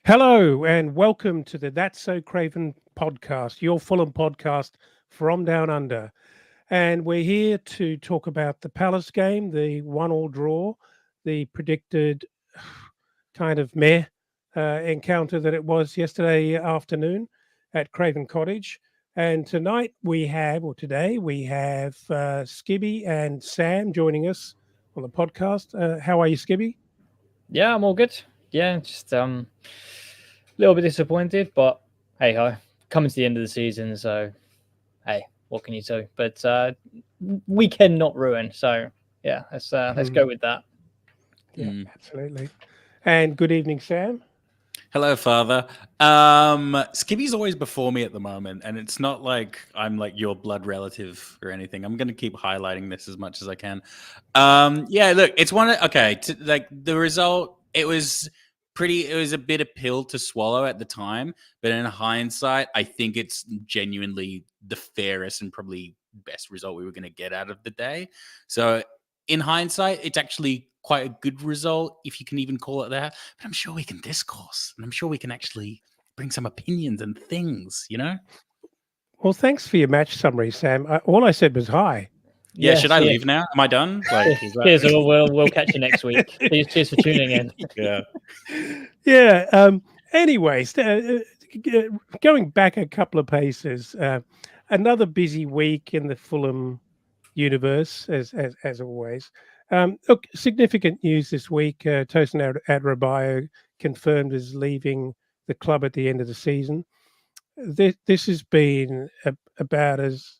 Hello and welcome to the That's So Craven podcast, your Fulham podcast from down under. And we're here to talk about the Palace game, the 1-1 draw, the predicted kind of meh encounter that it was yesterday afternoon at Craven Cottage. And today we have Skibby and Sam joining us on the podcast. How are you, Skibby? Yeah, I'm all good. Yeah, just a little bit disappointed, but hey ho, coming to the end of the season, so hey, what can you do? But weekend not ruin. So yeah, let's go with that. Yeah, absolutely. And good evening, Sam. Hello, Father. Skibby's always before me at the moment, and it's not like I'm like your blood relative or anything. I'm going to keep highlighting this as much as I can. Yeah, look, it's like the result, it was a bit of pill to swallow at the time, but in hindsight, I think it's genuinely the fairest and probably best result we were going to get out of the day. So in hindsight, it's actually quite a good result, if you can even call it that. But I'm sure we can discourse, and I'm sure we can actually bring some opinions and things, you know? Well, thanks for your match summary, Sam. All I said was hi. Yeah, should I leave now? Am I done? Like, Cheers, we'll catch you next week. Cheers for tuning in. Yeah. Yeah. Anyways, going back a couple of paces, another busy week in the Fulham universe, as always. Look, significant news this week. Tosin Adarabioyo confirmed as leaving the club at the end of the season. This has been about as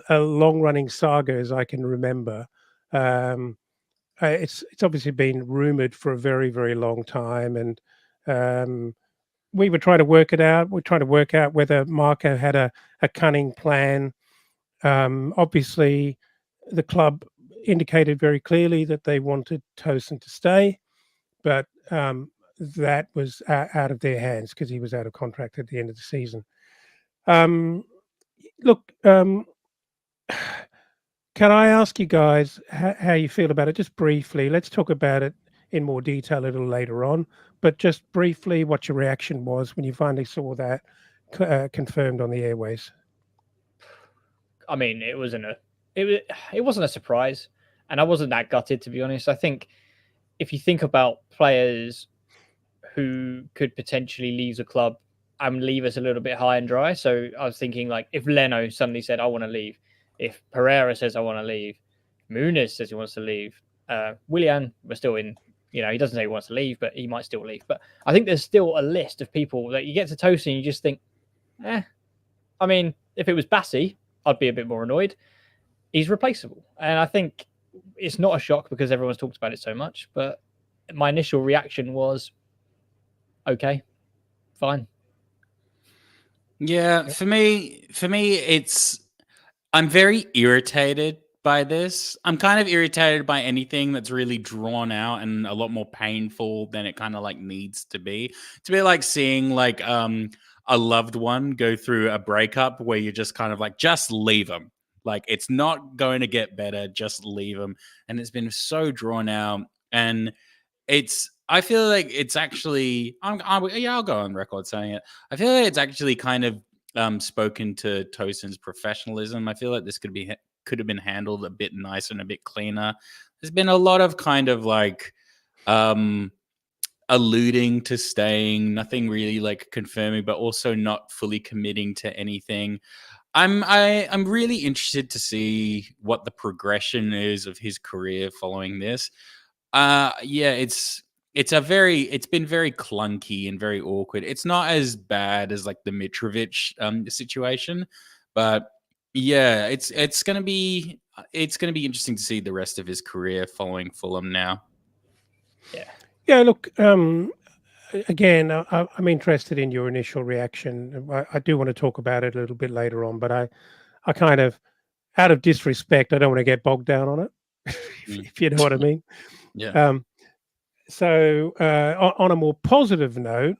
a long-running saga as I can remember. It's obviously been rumored for a very, very long time, and we were trying to work it out. We're trying to work out whether Marco had a cunning plan. Obviously, the club indicated very clearly that they wanted Tosin to stay, but that was out of their hands because he was out of contract at the end of the season. Look, can I ask you guys how you feel about it? Just briefly. Let's talk about it in more detail a little later on, but just briefly, what your reaction was when you finally saw that confirmed on the airways. I mean, it wasn't a surprise, and I wasn't that gutted, to be honest. I think if you think about players who could potentially leave the club and leave us a little bit high and dry, so I was thinking, like, if Leno suddenly said I want to leave, if Pereira says I want to leave, Muniz says he wants to leave, Willian, we're still in. You know, he doesn't say he wants to leave, but he might still leave. But I think there's still a list of people that you get to Tosin, you just think, I mean, if it was Bassi, I'd be a bit more annoyed. He's replaceable. And I think it's not a shock because everyone's talked about it so much. But my initial reaction was, okay, fine. Yeah, for me, I'm very irritated by this. I'm kind of irritated by anything that's really drawn out and a lot more painful than it kind of like needs to be. To be like seeing like a loved one go through a breakup where you're just kind of like, just leave them. Like, it's not going to get better. Just leave them. And it's been so drawn out. And I feel like it's actually, I'll go on record saying it. I feel like it's actually kind of spoken to Tosin's professionalism. I feel like this could have been handled a bit nicer and a bit cleaner. There's been a lot of kind of like alluding to staying, nothing really like confirming, but also not fully committing to anything. I'm really interested to see what the progression is of his career following this. Yeah, it's been very clunky and very awkward. It's not as bad as like the Mitrovic situation, but yeah, it's gonna be interesting to see the rest of his career following Fulham now. Yeah. Look, again, I'm interested in your initial reaction. I do want to talk about it a little bit later on, but I kind of, out of disrespect, I don't want to get bogged down on it, if you know what I mean. Yeah. So on a more positive note,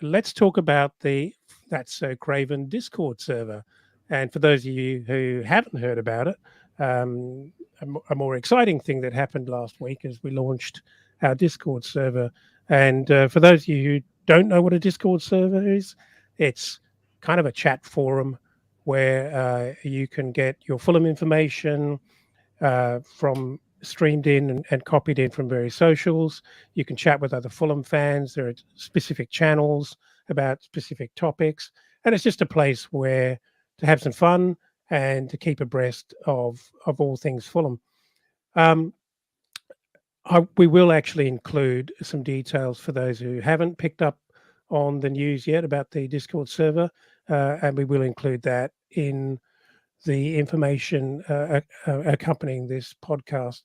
let's talk about the That's So Craven Discord server. And for those of you who haven't heard about it, a more exciting thing that happened last week is we launched our Discord server. And for those of you who don't know what a Discord server is, it's kind of a chat forum where you can get your Fulham information from streamed in and copied in from various socials. You can chat with other Fulham fans. There are specific channels about specific topics, and it's just a place where to have some fun and to keep abreast of all things Fulham. We will actually include some details for those who haven't picked up on the news yet about the Discord server, and we will include that in the information accompanying this podcast.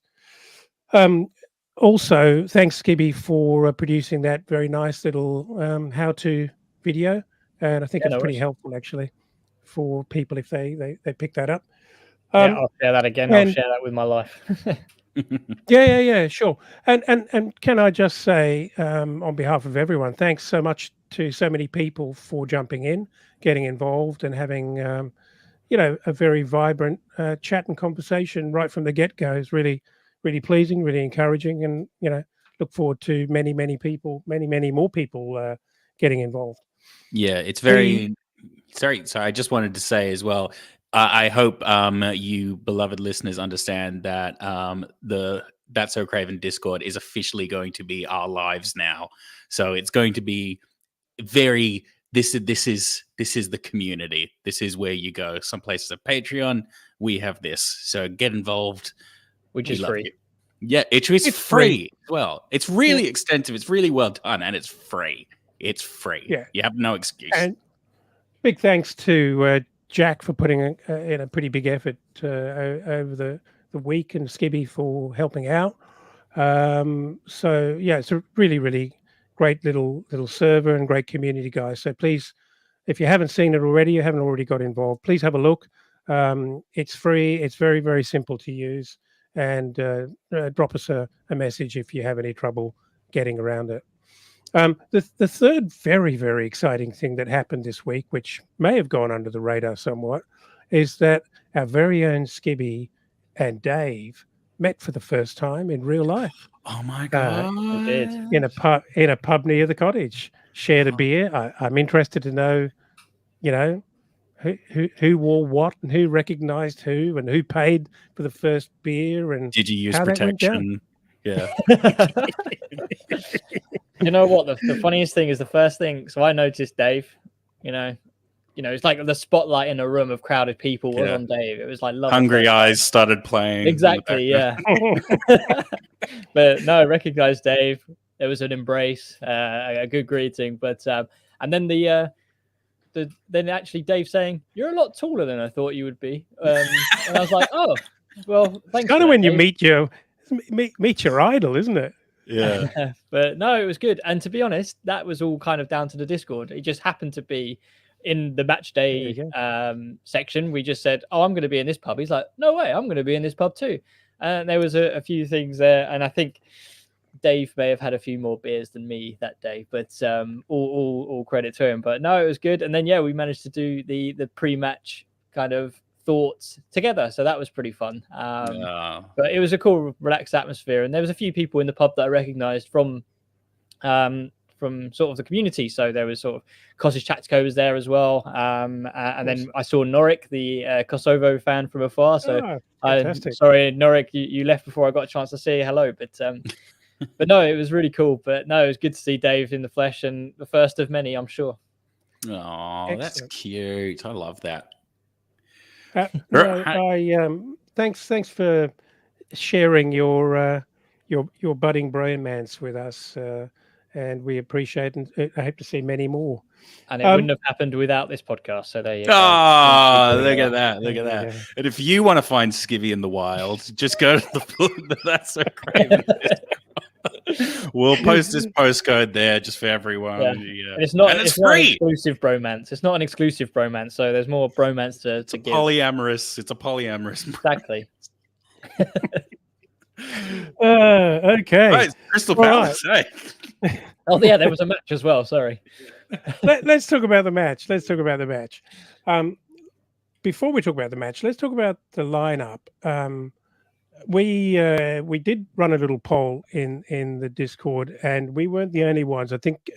Also, thanks, Skibby, for producing that very nice little how-to video, and I think it's pretty helpful actually for people if they pick that up. Yeah, I'll share that again. I'll share that with my life. Yeah, sure. And can I just say, on behalf of everyone, thanks so much to so many people for jumping in, getting involved, and having a very vibrant chat and conversation right from the get-go. Is really, really pleasing, really encouraging, and look forward to many more people getting involved. Yeah, it's very. Sorry, I just wanted to say as well. I hope you beloved listeners understand that the That's So Craven Discord is officially going to be our lives now. So it's going to be very. This is the community. This is where you go. Some places have Patreon. We have this. So get involved. Which is free. Yeah, it's free as well. It's really extensive. It's really well done, and it's free. It's free. Yeah, you have no excuse. And big thanks to Jack for putting in a pretty big effort over the week, and Skibby for helping out. So yeah, it's a really, really great little server and great community, guys. So please, if you haven't seen it already, you haven't already got involved, please have a look. It's free. It's very, very simple to use, and drop us a message if you have any trouble getting around it. The third very, very exciting thing that happened this week, which may have gone under the radar somewhat, is that our very own Skibby and Dave met for the first time in real life. Oh my god! I did. In a pub near the cottage. Shared a beer. I'm interested to know, who wore what and who recognised who and who paid for the first beer, and did you use how that went down. protection? Yeah. You know what? The funniest thing is the first thing. So I noticed Dave. It's like the spotlight in a room of crowded people was on Dave. It was like lovely. Hungry Eyes started playing. Exactly. Yeah. But no, I recognized Dave. There was an embrace, a good greeting. But and then then actually Dave saying, "You're a lot taller than I thought you would be," and I was like, "Oh, well, thanks." It's kind of when you meet your idol, isn't it? Yeah. But no, it was good. And to be honest, that was all kind of down to the Discord. It just happened to be in the match day section. We just said, "Oh, I'm going to be in this pub." He's like, "No way, I'm going to be in this pub too." And there was a few things there, and I think Dave may have had a few more beers than me that day, but all credit to him. But no, it was good. And then we managed to do the pre-match kind of thoughts together, so that was pretty fun. But it was a cool, relaxed atmosphere, and there was a few people in the pub that I recognized from sort of the community. So there was sort of Cottage Tactico was there as well, and then I saw Norik, the Kosovo fan from afar. So sorry, Norik, you left before I got a chance to say hello, but no, it was really cool. But no, it was good to see Dave in the flesh, and the first of many, I'm sure. Oh, that's cute. I love that. Thanks for sharing your budding bromance with us, and we appreciate it. And I hope to see many more. And it wouldn't have happened without this podcast. So there you go. Oh, look at that! Look at that! Yeah. And if you want to find Skivvy in the wild, just go to the That's So Craven. We'll post this postcode there just for everyone. Yeah. And it's not free. Not an exclusive bromance. It's not an exclusive bromance. So there's more bromance to give. Polyamorous. It's a polyamorous. Exactly. Okay. Right, Crystal Palace. Right. Hey. Oh yeah, there was a match as well. Sorry. Let's talk about the match. Before we talk about the match, let's talk about the lineup. We did run a little poll in the Discord, and we weren't the only ones. I think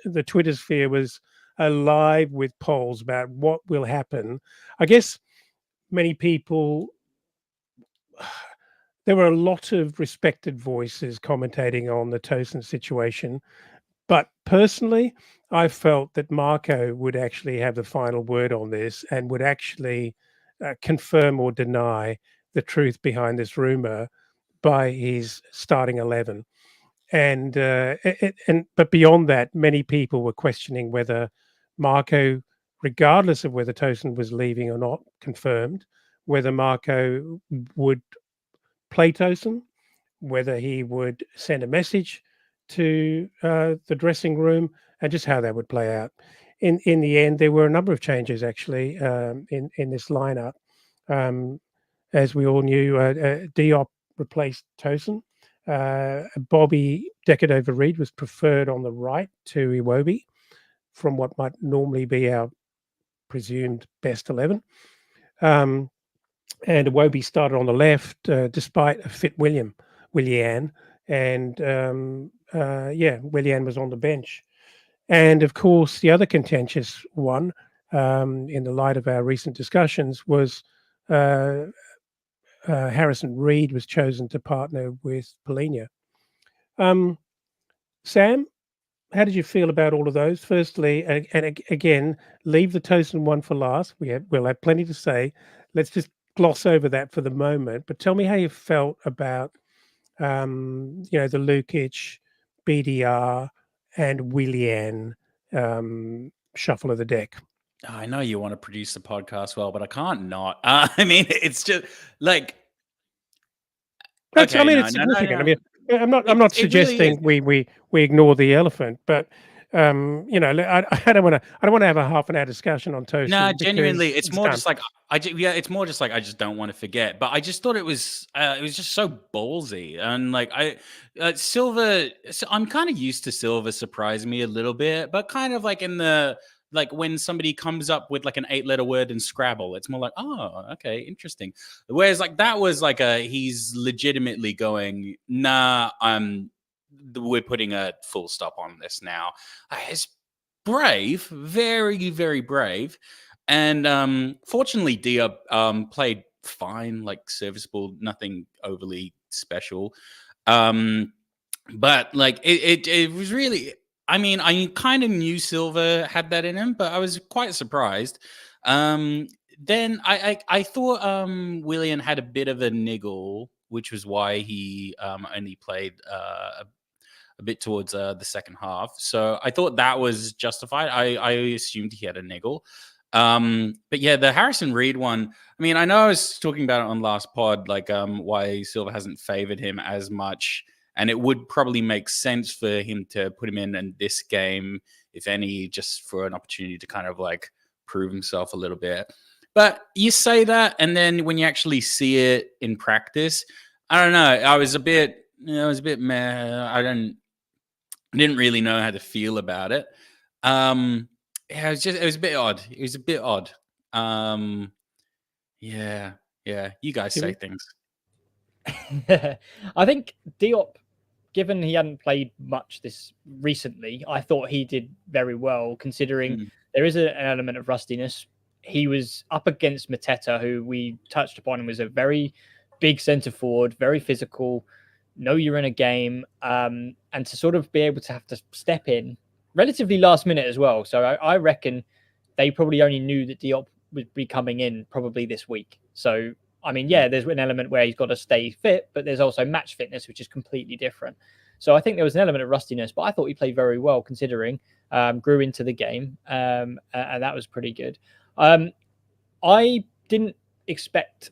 the Twitter sphere was alive with polls about what will happen. I guess many people, there were a lot of respected voices commentating on the Tosin situation. But personally, I felt that Marco would actually have the final word on this and would actually confirm or deny the truth behind this rumor by his starting 11. And but beyond that, many people were questioning whether Marco, regardless of whether Tosin was leaving or not, confirmed whether Marco would play Tosin, whether he would send a message to the dressing room, and just how that would play out. In the end, there were a number of changes actually in this lineup. As we all knew, Diop replaced Tosin. Bobby Decordova-Reid was preferred on the right to Iwobi from what might normally be our presumed best 11. And Iwobi started on the left despite a fit Willian. And Willian was on the bench. And of course, the other contentious one, in the light of our recent discussions, was Harrison Reed was chosen to partner with Polina. Sam, how did you feel about all of those? Firstly, and again, leave the Tosin one for last. We'll have plenty to say. Let's just gloss over that for the moment. But tell me how you felt about the Lukic, BDR, and Willian shuffle of the deck. I know you want to produce the podcast well, but I can't not. I mean, it's just like. It's significant. I mean, I'm not suggesting really we ignore the elephant, but I don't want to have a half an hour discussion on Tosin. No, genuinely, it's more just like it's more just like I just don't want to forget. But I just thought it was just so ballsy, and like Silva. I'm kind of used to Silva surprising me a little bit, but kind of like in the. Like when somebody comes up with like an 8-letter word in Scrabble, it's more like, oh, okay, interesting. Whereas like that was like he's legitimately going, nah, we're putting a full stop on this now. It's brave, very, very brave. And fortunately, Diop played fine, like serviceable, nothing overly special. But like it was really. I mean, I kind of knew Silva had that in him, but I was quite surprised. Then I thought Willian had a bit of a niggle, which was why he only played a bit towards the second half. So I thought that was justified. I assumed he had a niggle. But yeah, the Harrison Reed one, I mean, I know I was talking about it on last pod, like why Silva hasn't favored him as much. And it would probably make sense for him to put him in this game, if any, just for an opportunity to kind of like prove himself a little bit. But you say that, and then when you actually see it in practice, I don't know. I was a bit meh. I didn't really know how to feel about it. It was a bit odd. It was a bit odd. Yeah. You guys say things. I think Diop, given he hadn't played much this recently, I thought he did very well, considering there is an element of rustiness. He was up against Mateta, who we touched upon, and was a very big centre forward, very physical, know you're in a game, and to sort of be able to have to step in relatively last minute as well. So I reckon they probably only knew that Diop would be coming in probably this week. So I mean, yeah, there's an element where he's got to stay fit, but there's also match fitness, which is completely different. So I think there was an element of rustiness, but I thought he played very well considering, grew into the game, and that was pretty good. I didn't expect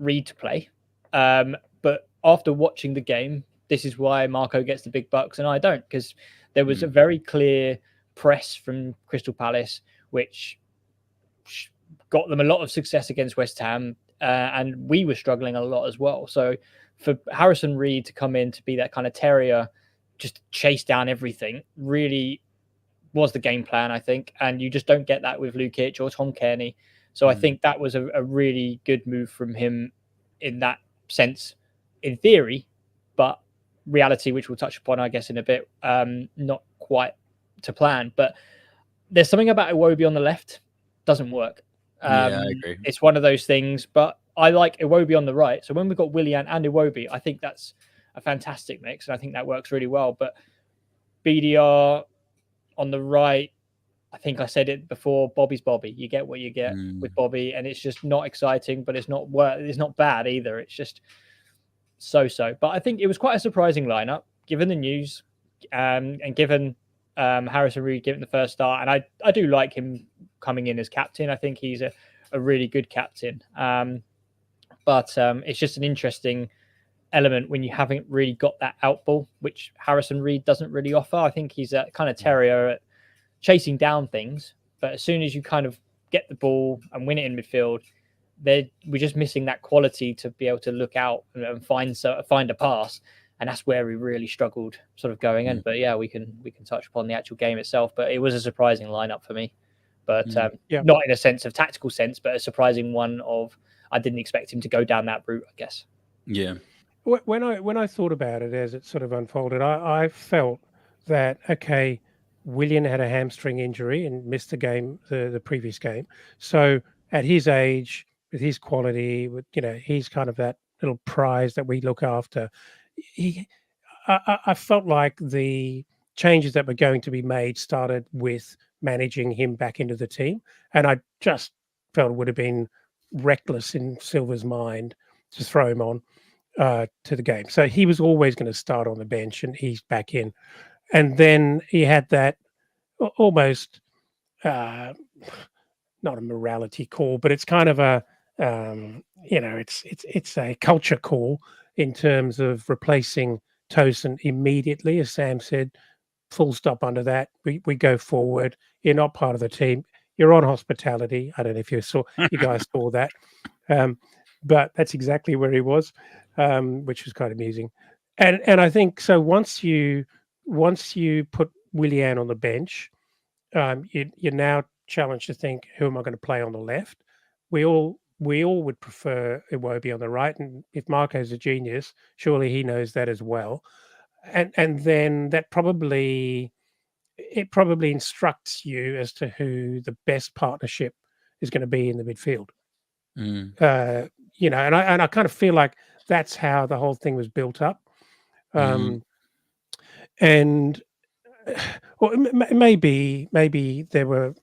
Reed to play, but after watching the game, this is why Marco gets the big bucks and I don't, because there was a very clear press from Crystal Palace, which got them a lot of success against West Ham. And we were struggling a lot as well. So for Harrison Reed to come in to be that kind of terrier, just chase down everything, really was the game plan, I think. And you just don't get that with Lukic or Tom Kearney. So I think that was a really good move from him in that sense, in theory, but reality, which we'll touch upon, I guess, in a bit, not quite to plan. But there's something about Iwobi on the left doesn't work. Yeah, I agree. It's one of those things, but I like Iwobi on the right. So when we've got Willian and Iwobi, I think that's a fantastic mix, and I think that works really well. But BDR on the right, I think I said it before, Bobby's Bobby. You get what you get with Bobby, and it's just not exciting, but it's not bad either. It's just so. But I think it was quite a surprising lineup, given the news, and given Harrison Reed given the first start. And I do like him coming in as captain. I think he's a really good captain. But it's just an interesting element when you haven't really got that out ball, which Harrison Reed doesn't really offer. I think he's a kind of terrier at chasing down things, but as soon as you kind of get the ball and win it in midfield, we're just missing that quality to be able to look out and find a pass, and that's where we really struggled sort of going in. But yeah, we can touch upon the actual game itself, but it was a surprising lineup for me, but not in a sense of tactical sense, but a surprising one of I didn't expect him to go down that route, I guess. Yeah. When I thought about it as it sort of unfolded, I felt that, okay, Willian had a hamstring injury and missed the game, the previous game. So at his age, with his quality, he's kind of that little prize that we look after. I felt like the changes that were going to be made started with managing him back into the team, and I just felt it would have been reckless in Silva's mind to throw him on to the game. So he was always going to start on the bench, and he's back in. And then he had that almost not a morality call, but it's kind of a it's a culture call in terms of replacing Tosin immediately, as Sam said. Full stop under that. We go forward. You're not part of the team. You're on hospitality. I don't know if you guys saw that, but that's exactly where he was, which was quite amusing. And I think so. Once you put Willian on the bench, you're now challenged to think, who am I going to play on the left? We all would prefer Iwobi on the right, and if Marco's a genius, surely he knows that as well. And then that probably instructs you as to who the best partnership is going to be in the midfield. And I kind of feel like that's how the whole thing was built up. And well, maybe there were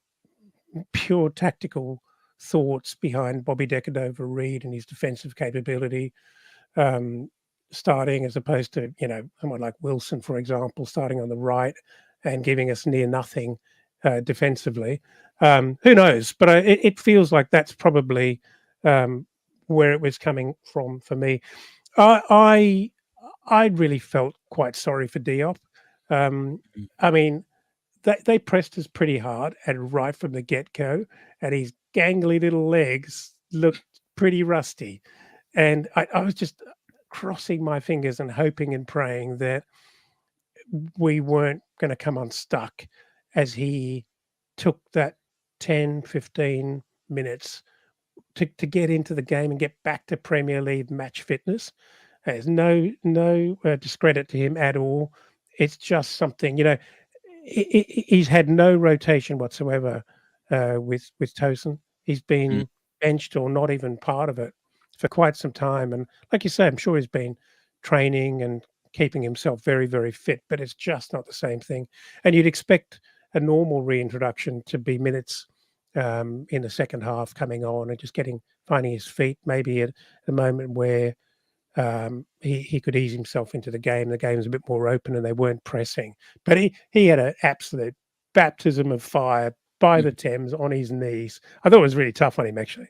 pure tactical thoughts behind Bobby Decordova-Reid and his defensive capability, starting as opposed to someone like Wilson, for example, starting on the right and giving us near nothing defensively. Who knows? But it feels like that's probably where it was coming from for me. I really felt quite sorry for Diop. I mean, they pressed us pretty hard and right from the get-go, and his gangly little legs looked pretty rusty. And I was just crossing my fingers and hoping and praying that we weren't going to come unstuck as he took that 10, 15 minutes to get into the game and get back to Premier League match fitness. There's no discredit to him at all. It's just something, he's had no rotation whatsoever with Tosin. He's been benched or not even part of it for quite some time. And like you say, I'm sure he's been training and keeping himself very, very fit, but it's just not the same thing. And you'd expect a normal reintroduction to be minutes in the second half coming on and just finding his feet, maybe at a moment where he could ease himself into the game. The game was a bit more open and they weren't pressing. But he had an absolute baptism of fire by the Thames on his knees. I thought it was really tough on him, actually.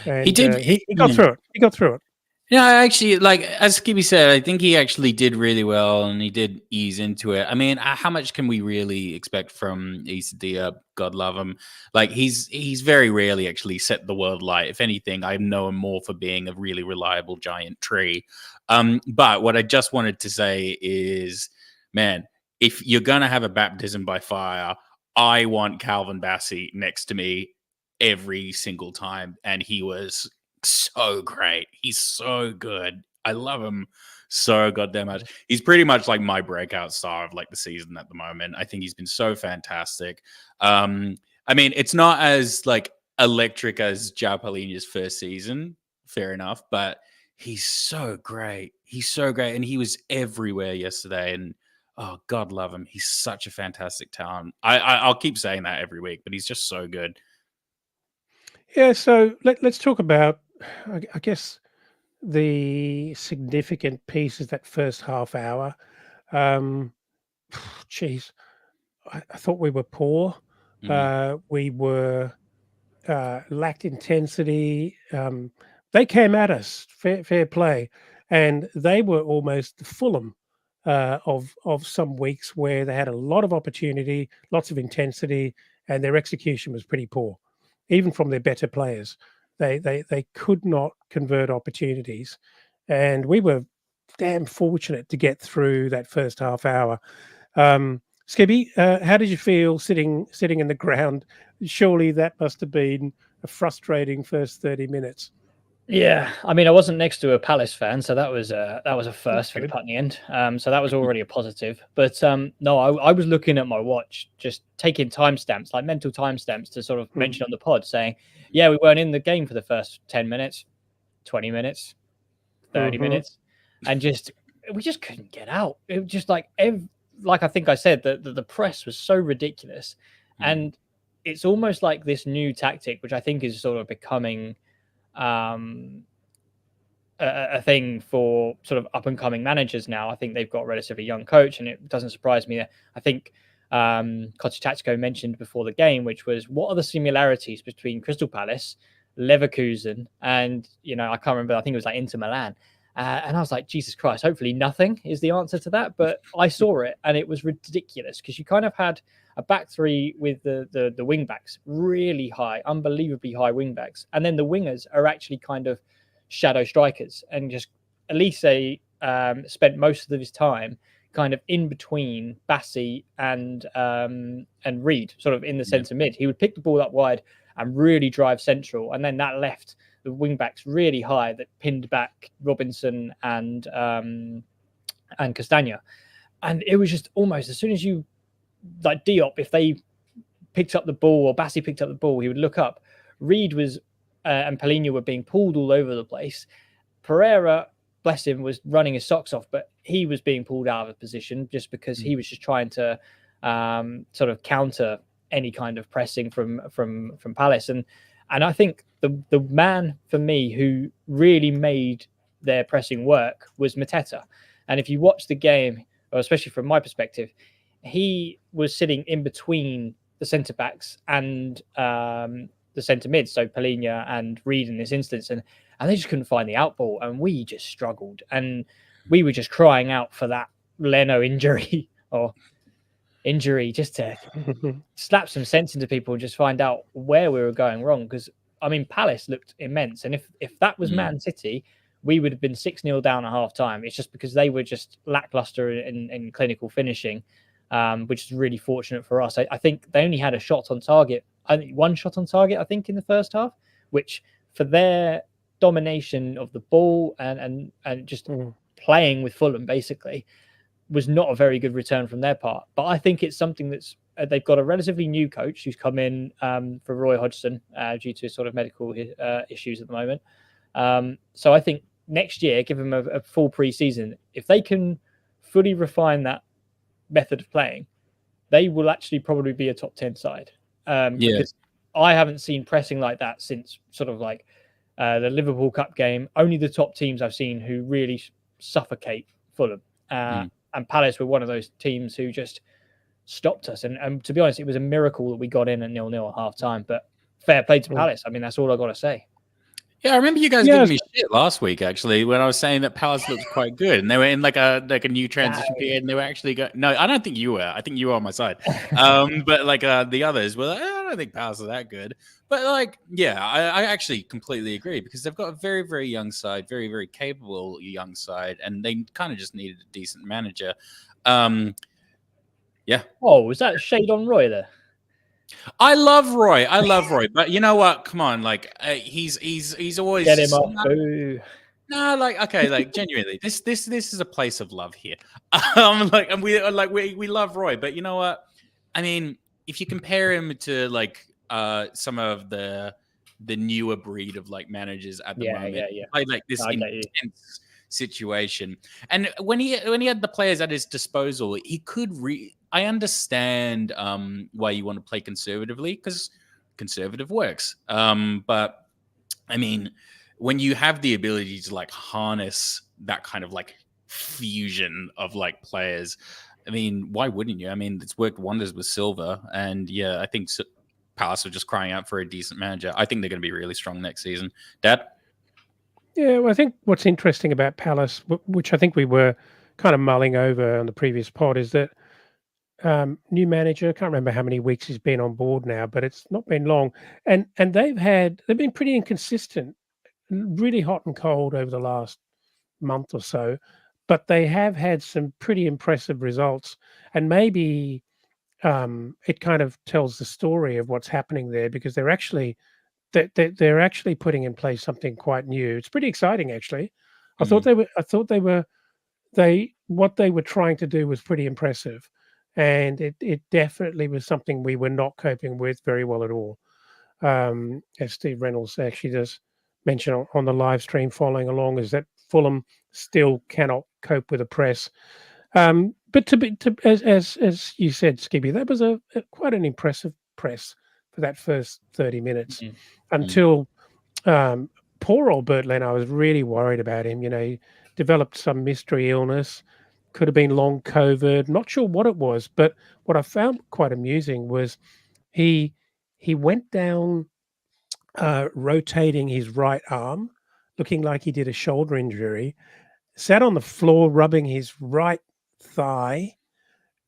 And he did. He got through it. He got through it. Yeah, actually, like as Skibby said, I think he actually did really well, and he did ease into it. I mean, how much can we really expect from Issa Diop? God love him. Like he's very rarely actually set the world light. If anything, I know him more for being a really reliable giant tree. But what I just wanted to say is, man, if you're gonna have a baptism by fire, I want Calvin Bassey next to me every single time, and he was so great. He's so good. I love him so goddamn much. He's pretty much like my breakout star of like the season at the moment. I think he's been so fantastic. I mean, it's not as like electric as João Palhinha's first season, fair enough, but he's so great. He's so great, and he was everywhere yesterday. And oh, God love him. He's such a fantastic talent. I'll keep saying that every week, but he's just so good. Yeah, so let's talk about, I guess, the significant piece is that first half hour. Geez, I thought we were poor. We were lacked intensity. They came at us, fair play, and they were almost the Fulham of some weeks where they had a lot of opportunity, lots of intensity, and their execution was pretty poor, even from their better players. They could not convert opportunities, and we were damn fortunate to get through that first half hour. Skibby, how did you feel sitting in the ground? Surely that must have been a frustrating first 30 minutes. Yeah, I mean, I wasn't next to a Palace fan, so that was a first for the Putney end. So that was already a positive. But no, I was looking at my watch, just taking timestamps, like mental timestamps, to sort of mention on the pod, saying, "Yeah, we weren't in the game for the first 10 minutes, 20 minutes, 30 minutes, and we just couldn't get out. It was just like I think I said, the press was so ridiculous, and it's almost like this new tactic, which I think is sort of becoming a thing for sort of up and coming managers now. I think they've got a relatively young coach, and it doesn't surprise me that I think Coach Tactico mentioned before the game, which was, what are the similarities between Crystal Palace, Leverkusen, and I can't remember. I think it was like Inter Milan. And I was like, Jesus Christ, hopefully nothing is the answer to that. But I saw it, and it was ridiculous, because you kind of had a back three with the wing backs really high, unbelievably high wing backs. And then the wingers are actually kind of shadow strikers. And just Elise spent most of his time kind of in between Bassi and Reed, sort of in the centre mid. He would pick the ball up wide and really drive central. And then that left the wing backs really high that pinned back Robinson and Castagna. And it was just almost, as soon as you, like Diop, if they picked up the ball or Bassi picked up the ball, he would look up. Reed was and Palhinha were being pulled all over the place. Pereira, bless him, was running his socks off, but he was being pulled out of a position just because he was just trying to sort of counter any kind of pressing from Palace. And I think the man for me who really made their pressing work was Mateta. And if you watch the game, or especially from my perspective, he was sitting in between the centre backs and the centre mids, so Palhinha and Reed in this instance, and they just couldn't find the out ball, and we just struggled, and we were just crying out for that Leno injury or injury just to slap some sense into people and just find out where we were going wrong. Because I mean, Palace looked immense, and if that was Man City, we would have been 6-0 down at half time. It's just because they were just lackluster in clinical finishing, which is really fortunate for us. I think they only had a shot on target. I think one shot on target, I think, in the first half, which for their domination of the ball and just playing with Fulham basically was not a very good return from their part. But I think it's something that's they've got a relatively new coach who's come in for Roy Hodgson due to sort of medical issues at the moment. So I think next year, give them a full pre-season. If they can fully refine that method of playing, they will actually probably be a top 10 side. Because I haven't seen pressing like that since sort of like the Liverpool Cup game. Only the top teams I've seen who really suffocate Fulham. And Palace were one of those teams who just stopped us. And to be honest, it was a miracle that we got in at 0-0 at half time. But fair play to Palace. I mean, that's all I've got to say. Yeah, I remember you guys giving me shit last week, actually, when I was saying that Palace looked quite good, and they were in like a new transition period, and they were actually no, I don't think you were. I think you were on my side. But like the others were like, I don't think Palace are that good. But like, yeah, I actually completely agree, because they've got a very, very young side, very, very capable young side, and they kind of just needed a decent manager. Yeah. Oh, was that shade on Roy there? I love Roy, but you know what? Come on, like he's always get him off. Boo. No, like okay, like genuinely, this is a place of love here. Like, and we love Roy, but you know what? I mean, if you compare him to like some of the newer breed of like managers at the moment, he played like this I get you. intense situation, and when he had the players at his disposal, he could. I understand why you want to play conservatively because conservative works, but I mean, when you have the ability to like harness that kind of like fusion of like players, I mean, why wouldn't you? I mean, it's worked wonders with Silver, and yeah, I think Palace are just crying out for a decent manager. I think they're going to be really strong next season. Dad? Yeah, well, I think what's interesting about Palace, which I think we were kind of mulling over on the previous pod, is that new manager. I can't remember how many weeks he's been on board now, but it's not been long, and they've been pretty inconsistent, really hot and cold over the last month or so, but they have had some pretty impressive results, and maybe it kind of tells the story of what's happening there because they're actually putting in place something quite new. It's pretty exciting, actually. I thought they were what they were trying to do was pretty impressive, and it definitely was something we were not coping with very well at all. As Steve Reynolds actually does mention on the live stream following along, is that Fulham still cannot cope with the press. But as you said, Skibby, that was a quite an impressive press for that first 30 minutes until poor old Bert Leno. I was really worried about him. You know, he developed some mystery illness, could have been long COVID, not sure what it was. But what I found quite amusing was he went down rotating his right arm, looking like he did a shoulder injury, sat on the floor rubbing his right thigh,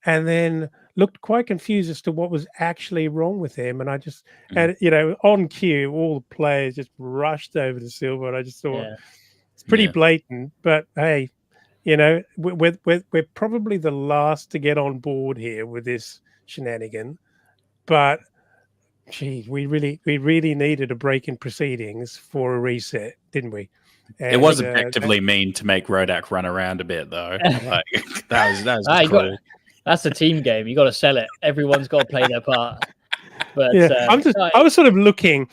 and then looked quite confused as to what was actually wrong with him. And I just, and you know, on cue, all the players just rushed over to Silva, and I just thought it's pretty blatant. But hey, you know, we're probably the last to get on board here with this shenanigan. But gee, we really needed a break in proceedings for a reset, didn't we? And, it was effectively mean to make Rodak run around a bit, though. Like that was just cruel. That's a team game. You got to sell it. Everyone's got to play their part. But yeah, I was sort of looking.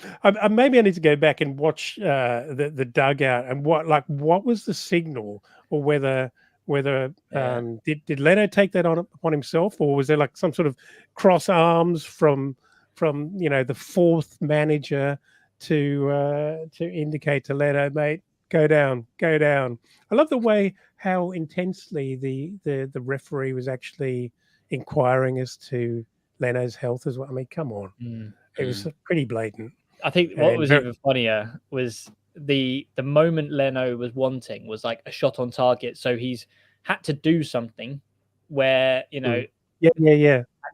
Maybe I need to go back and watch the dugout and what was the signal, or whether did Leno take that upon himself, or was there like some sort of cross arms from you know the fourth manager to indicate to Leno, mate, go down. I love the way how intensely the referee was actually inquiring as to Leno's health as well. I mean, come on, it was pretty blatant. I think what was even funnier was the moment Leno was wanting was like a shot on target, so he's had to do something where you know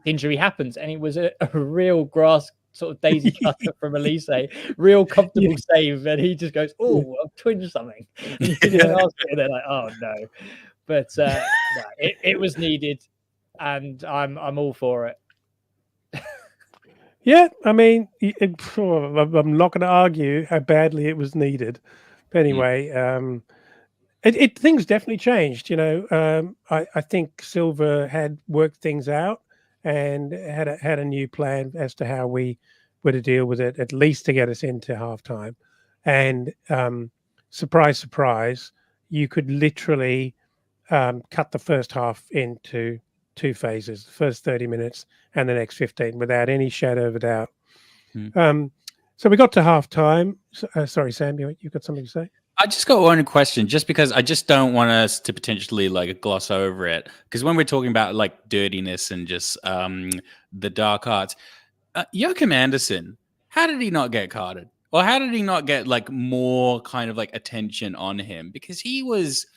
injury happens, and it was a real grass sort of daisy cutter from Elise, real comfortable save, and he just goes, "Oh, I've twinged something." And they're like, "Oh no," but no, it was needed, and I'm all for it. Yeah, I mean, I'm not going to argue how badly it was needed. But anyway, things definitely changed. You know, I think Silva had worked things out and had a new plan as to how we were to deal with it, at least to get us into halftime. And surprise, surprise, you could literally cut the first half into two phases: the first 30 minutes and the next 15, without any shadow of a doubt. So we got to halftime. Sorry, Sam, you got something to say? I just got one question, just because I just don't want us to potentially like gloss over it. Because when we're talking about like dirtiness and just the dark arts, Joachim Andersen, how did he not get carded? Or how did he not get like more kind of like attention on him? Because he was,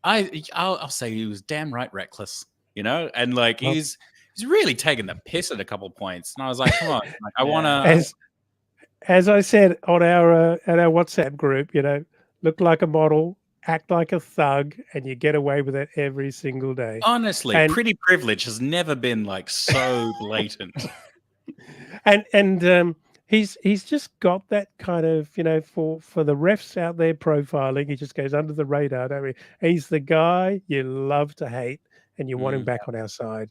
I'll say he was damn right reckless, you know? And like he's really taking the piss at a couple of points. And I was like, come on, like, I want to. As I said on our WhatsApp group, you know, look like a model, act like a thug, and you get away with it every single day. Honestly, pretty privilege has never been like so blatant. and he's just got that kind of, for the refs out there profiling, he just goes under the radar, don't we? He's the guy you love to hate and you want him back on our side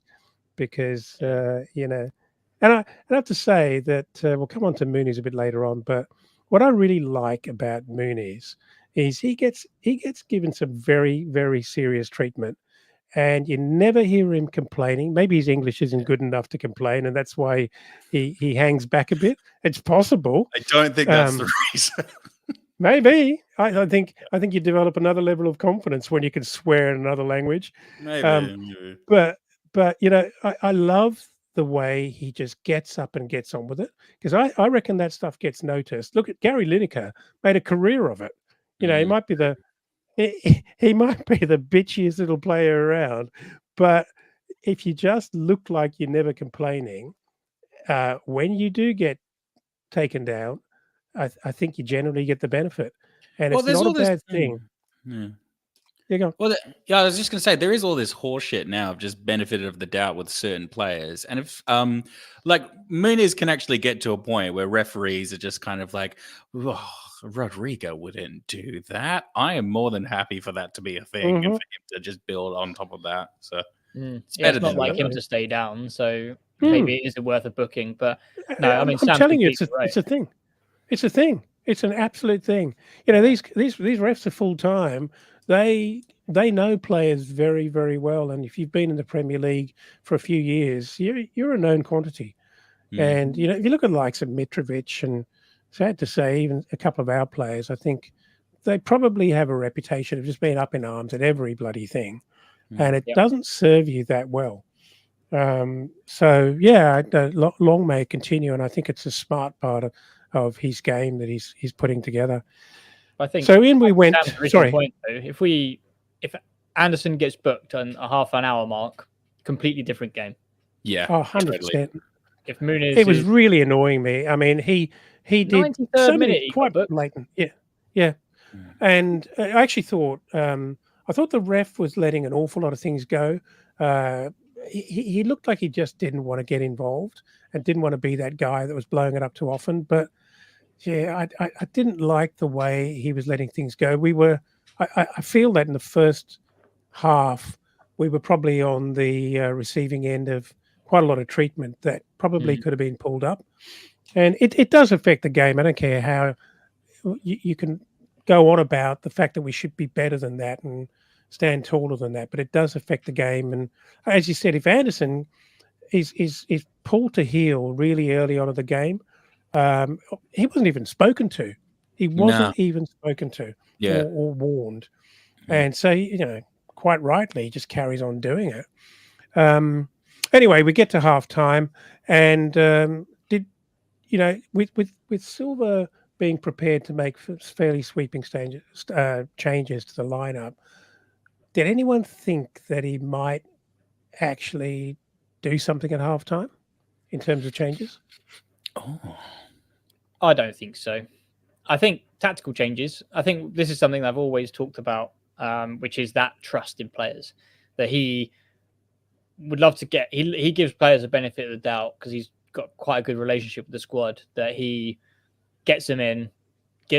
because and I have to say that we'll come on to Mooney's a bit later on, but what I really like about Mooney's is he gets given some very, very serious treatment. And you never hear him complaining. Maybe his English isn't good enough to complain, and that's why he hangs back a bit. It's possible. I don't think that's the reason. Maybe I think you develop another level of confidence when you can swear in another language. Maybe. But I love the way he just gets up and gets on with it, because I reckon that stuff gets noticed. Look at Gary Lineker, made a career of it. He might be he might be the bitchiest little player around, but if you just look like you're never complaining, when you do get taken down, I think you generally get the benefit, and it's not a bad thing. Yeah. You go. Well, I was just going to say, there is all this horseshit now of just benefit of the doubt with certain players. And if, like, Muniz can actually get to a point where referees are just kind of like, oh, Rodrigo wouldn't do that. I am more than happy for that to be a thing and for him to just build on top of that. So it's not like him to stay down. So maybe it isn't worth a booking. But no, I mean, I'm telling you, it's a thing. It's a thing. It's an absolute thing. These refs are full time. They know players very, very well, and if you've been in the Premier League for a few years, you're a known quantity. And if you look at the likes of Mitrovic, and sad to say, even a couple of our players, I think they probably have a reputation of just being up in arms at every bloody thing, and it doesn't serve you that well. So yeah, long may it continue, and I think it's a smart part of his game that he's putting together. I think so. In we went. Sorry, point, though, if Anderson gets booked on a half an hour mark, completely different game. Yeah, 100%. If Muniz, it was really annoying me. I mean, he did so many quite blatant. Yeah. And I actually thought the ref was letting an awful lot of things go. He looked like he just didn't want to get involved and didn't want to be that guy that was blowing it up too often. But yeah, I didn't like the way he was letting things go. I feel that in the first half, we were probably on the receiving end of quite a lot of treatment that probably could have been pulled up. And it does affect the game. I don't care how you can go on about the fact that we should be better than that and stand taller than that, but it does affect the game. And as you said, if Anderson is pulled to heel really early on in the game, he wasn't even spoken to. He wasn't even spoken to or warned. And so, quite rightly, he just carries on doing it. Anyway, we get to half time, and with Silva being prepared to make fairly sweeping changes to the lineup, did anyone think that he might actually do something at halftime in terms of changes? I don't think so. I think tactical changes. I think this is something that I've always talked about, which is that trust in players, that he would love to get. He gives players a benefit of the doubt because he's got quite a good relationship with the squad, that he gets them in,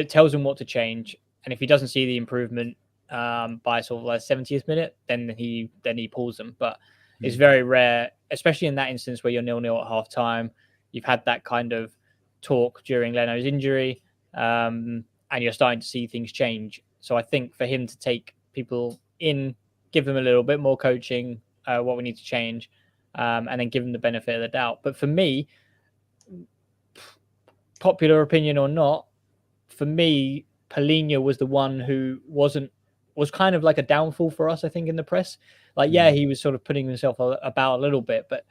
tells them what to change, and if he doesn't see the improvement by sort of like 70th minute, then he pulls them. But it's very rare, especially in that instance where you're 0-0 at half time. You've had that kind of talk during Leno's injury, and you're starting to see things change. So I think for him to take people in, give them a little bit more coaching, what we need to change, and then give them the benefit of the doubt. But for me, popular opinion or not, for me, Palhinha was the one who was kind of like a downfall for us, I think, in the press. Like, he was sort of putting himself about a little bit, but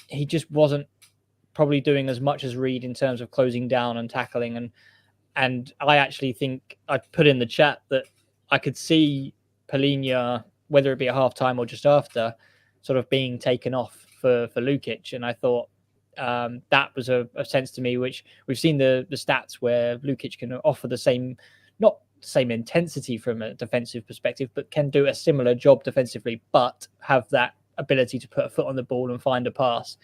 he just wasn't probably doing as much as Reed in terms of closing down and tackling. And I actually think I put in the chat that I could see Palhinha, whether it be at halftime or just after, sort of being taken off for Lukic. And I thought that was a sense to me, which we've seen the stats where Lukic can offer the same, not the same intensity from a defensive perspective, but can do a similar job defensively, but have that ability to put a foot on the ball and find a pass.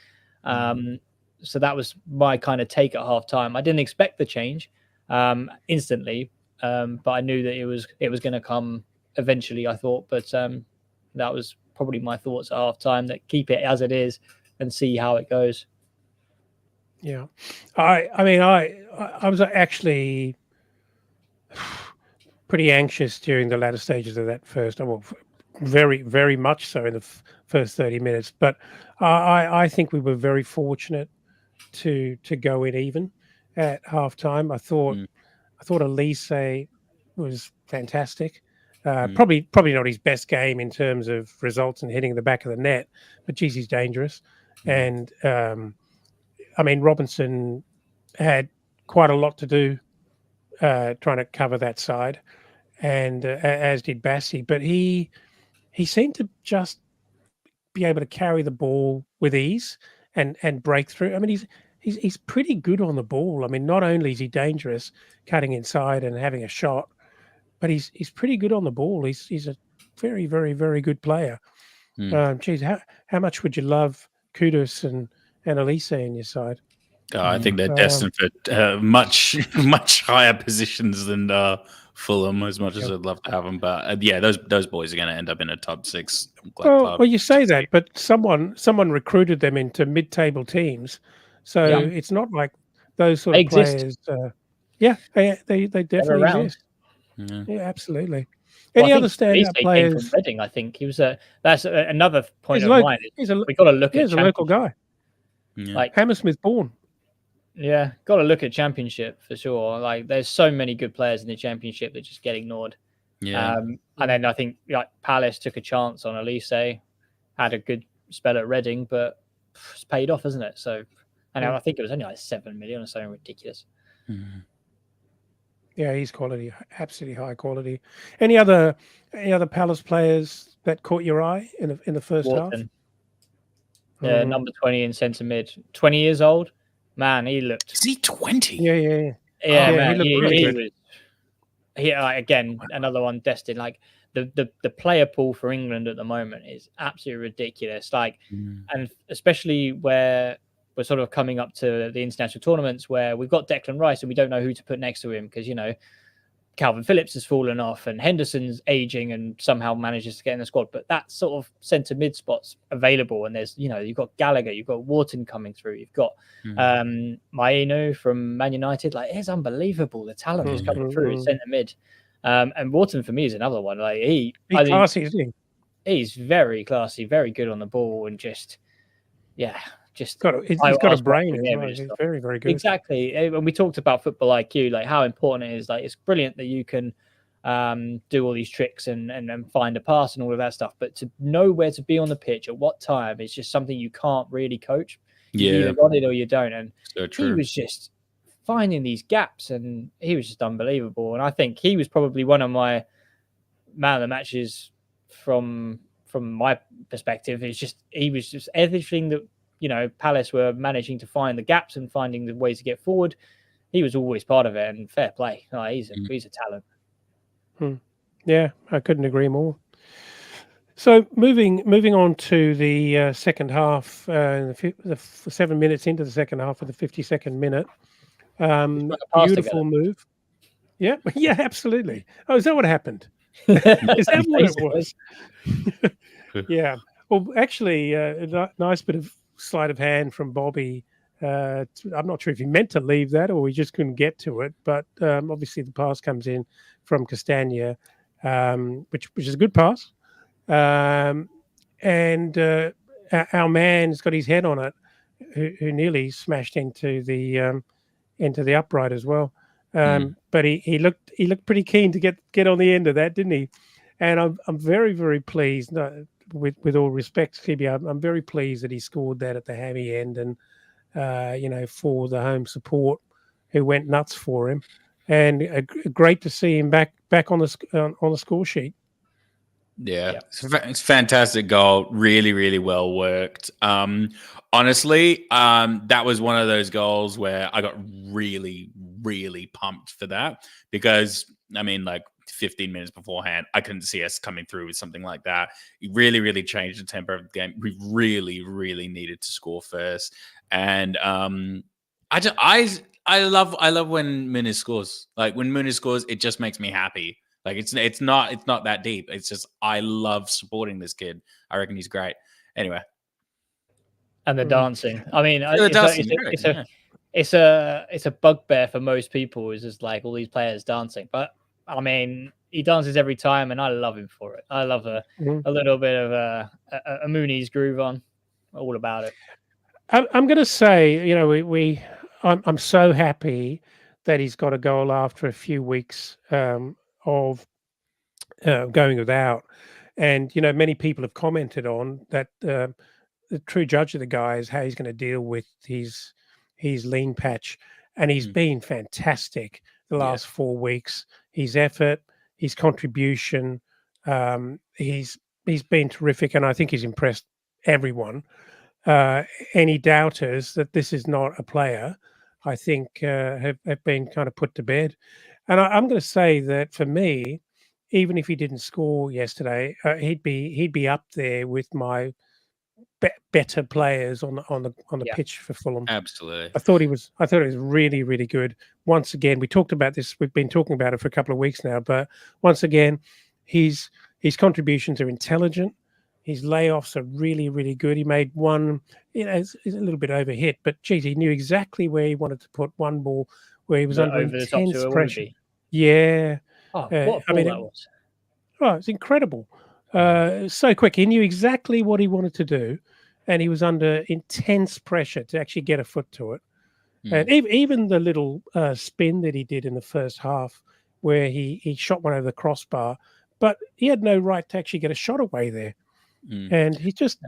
So that was my kind of take at half time. I didn't expect the change instantly, but I knew that it was going to come eventually, I thought. But that was probably my thoughts at half time, that keep it as it is and see how it goes. Yeah. I mean, I was actually pretty anxious during the latter stages of that first, well, very, very much so in the first 30 minutes. But I think we were very fortunate to go in even at halftime. I thought Elise was fantastic. Probably not his best game in terms of results and hitting the back of the net, but geez, he's dangerous. And I mean, Robinson had quite a lot to do trying to cover that side, and as did Bassi. But he seemed to just be able to carry the ball with ease and break through. I mean, he's pretty good on the ball. I mean, not only is he dangerous cutting inside and having a shot, but he's pretty good on the ball. He's a very, very, very good player. Geez, how much would you love Kudus and Elise in your side? I think they're destined for much higher positions than Fulham, as much as I'd love to have them. But yeah, those boys are going to end up in a top 6 club. Well, you say that, but someone recruited them into mid-table teams, so it's not like those sort of players. Yeah, they definitely exist. Yeah, absolutely. Any other standout players? Came from Reading, I think he was that's another point of mine. We got to look at. He's a local guy. Yeah. Like Hammersmith born. Yeah, got to look at Championship for sure. Like, there's so many good players in the Championship that just get ignored. Yeah, and then I think like Palace took a chance on Elise, had a good spell at Reading, but it's paid off, isn't it? So, and I think it was only like 7 million or something ridiculous. Yeah, he's quality, absolutely high quality. Any other Palace players that caught your eye in the first half? Yeah, number 20 in centre mid, 20 years old. Man, he looked. Is he 20? Yeah, man. He looked really good. Again, another one destined. Like the player pool for England at the moment is absolutely ridiculous. Like, and especially where we're sort of coming up to the international tournaments where we've got Declan Rice and we don't know who to put next to him because, Calvin Phillips has fallen off and Henderson's aging and somehow manages to get in the squad. But that sort of centre mid spot's available. And there's, you've got Gallagher, you've got Wharton coming through, you've got Maeno from Man United. Like, it's unbelievable. The talent is coming through in centre mid. And Wharton for me is another one. Like he's classy, isn't he? He's very classy, very good on the ball, and he's got a brain as well. He's very, very good. Exactly. When we talked about football IQ, like how important it is, like it's brilliant that you can do all these tricks and find a pass and all of that stuff, but to know where to be on the pitch at what time is just something you can't really coach. You either got it or you don't. And he was just finding these gaps, and he was just unbelievable. And I think he was probably one of my man of the matches from my perspective. He was just everything that Palace were managing to find the gaps and finding the ways to get forward. He was always part of it, and fair play. He's a talent. Yeah, I couldn't agree more. So moving on to the second half, the 7 minutes into the second half of the 52nd minute. Beautiful move. Yeah, absolutely. Oh, is that what happened? Is that what it was? Yeah. Well, actually, a nice bit of sleight of hand from Bobby. I'm not sure if he meant to leave that or he just couldn't get to it, but obviously the pass comes in from Castagna, which is a good pass. And our man's got his head on it, who nearly smashed into the upright as well. But he looked pretty keen to get on the end of that, didn't he? And I'm very, very pleased. With all respect, Phoebe, I'm very pleased that he scored that at the hammy end, and for the home support who went nuts for him, and great to see him back on the score sheet. Yeah. It's a fantastic goal. Really, really well worked. Honestly, that was one of those goals where I got really, really pumped for that because, 15 minutes beforehand, I couldn't see us coming through with something like that. It really, really changed the tempo of the game. We really, really needed to score first. And I love when Muniz scores. Like when Muniz scores, it just makes me happy. Like it's not that deep. It's just I love supporting this kid. I reckon he's great. Anyway, and the dancing. I mean, it's a bugbear for most people. Is just like all these players dancing, but I mean, he dances every time, and I love him for it. I love a little bit of a Muniz groove on, all about it. I'm going to say, you know, I'm so happy that he's got a goal after a few weeks of going without, and you know, many people have commented on that. The true judge of the guy is how he's going to deal with his lean patch, and he's been fantastic the last 4 weeks. His effort, his contribution, he's been terrific, and I think he's impressed everyone. Any doubters that this is not a player, I think, have been kind of put to bed. And I'm going to say that for me, even if he didn't score yesterday, he'd be up there with my better players on the pitch for Fulham. Absolutely. I thought he was really, really good. Once again, we talked about this. We've been talking about it for a couple of weeks now, but once again, his contributions are intelligent. His layoffs are really, really good. He made one, you know, it's a little bit overhit, but geez, he knew exactly where he wanted to put one ball where he was under intense pressure. Yeah. Oh, what a ball that was. Oh, it's incredible. So quick. He knew exactly what he wanted to do, and he was under intense pressure to actually get a foot to it. And even the little spin that he did in the first half, where he shot one over the crossbar, but he had no right to actually get a shot away there. And he just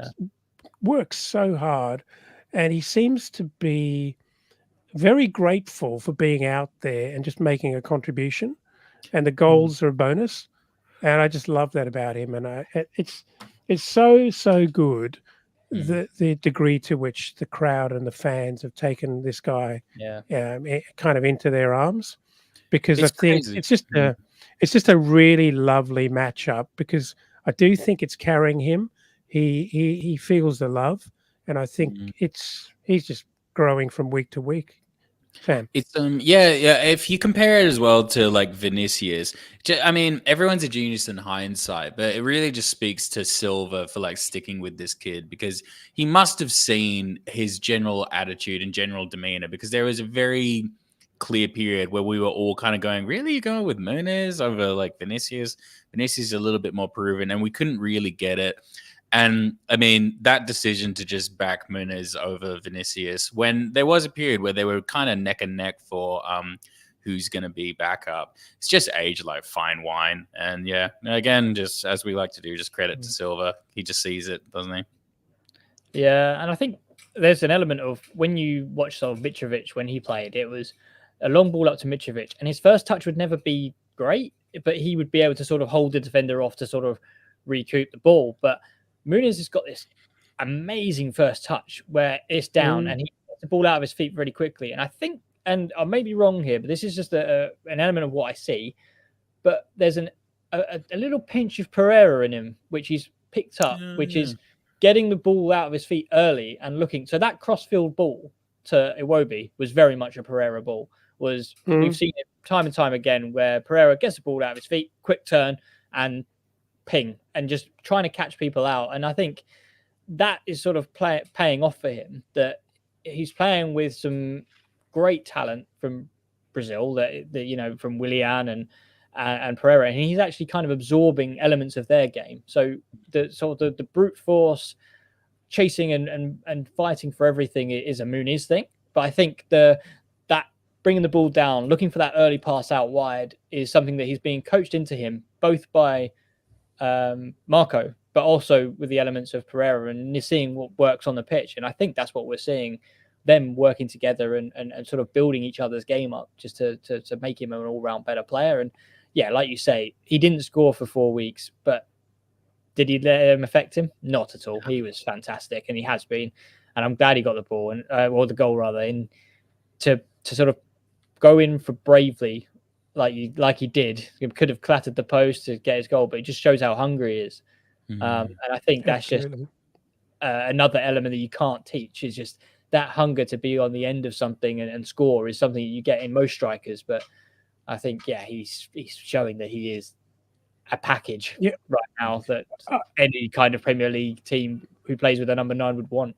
works so hard, and he seems to be very grateful for being out there and just making a contribution. And the goals are a bonus. And I just love that about him. And it's so good the degree to which the crowd and the fans have taken this guy kind of into their arms, because I think it's just a really lovely matchup, because I do think it's carrying him. He feels the love, and I think he's just growing from week to week. Sam. It's if you compare it as well to like Vinicius, I mean, everyone's a genius in hindsight, but it really just speaks to Silva for like sticking with this kid, because he must have seen his general attitude and general demeanor, because there was a very clear period where we were all kind of going, really, you're going with Muniz over like Vinicius is a little bit more proven, and we couldn't really get it. And I mean, that decision to just back Muniz over Vinicius, when there was a period where they were kind of neck and neck for who's going to be backup, it's just aged like fine wine. And yeah, again, just as we like to do, just credit to Silva. He just sees it, doesn't he? Yeah, and I think there's an element of when you watch sort of Mitrovic when he played, it was a long ball up to Mitrovic, and his first touch would never be great, but he would be able to sort of hold the defender off to sort of recoup the ball. But Muniz has got this amazing first touch where it's down and he gets the ball out of his feet really quickly. And I think, and I may be wrong here, but this is just an element of what I see, but there's a little pinch of Pereira in him, which he's picked up, which is getting the ball out of his feet early and looking. So that crossfield ball to Iwobi was very much a Pereira ball. We've seen it time and time again where Pereira gets the ball out of his feet, quick turn, and ping, and just trying to catch people out. And I think that is sort of paying off for him, that he's playing with some great talent from Brazil, that you know, from Willian and Pereira, and he's actually kind of absorbing elements of their game. So the brute force chasing and fighting for everything is a Muniz thing, but I think that bringing the ball down, looking for that early pass out wide, is something that he's being coached into him, both by Marco, but also with the elements of Pereira, and seeing what works on the pitch. And I think that's what we're seeing, them working together and sort of building each other's game up, just to make him an all-round better player. And yeah, like you say, he didn't score for 4 weeks, but did he let him affect him? Not at all. He was fantastic, and he has been. And I'm glad he got the ball, and or the goal rather, in to sort of go in for bravely, like he did. He could have clattered the post to get his goal, but it just shows how hungry he is. And I think that's just another element that you can't teach, is just that hunger to be on the end of something and score is something you get in most strikers. But I think, he's showing that he is a package right now that any kind of Premier League team who plays with a number 9 would want.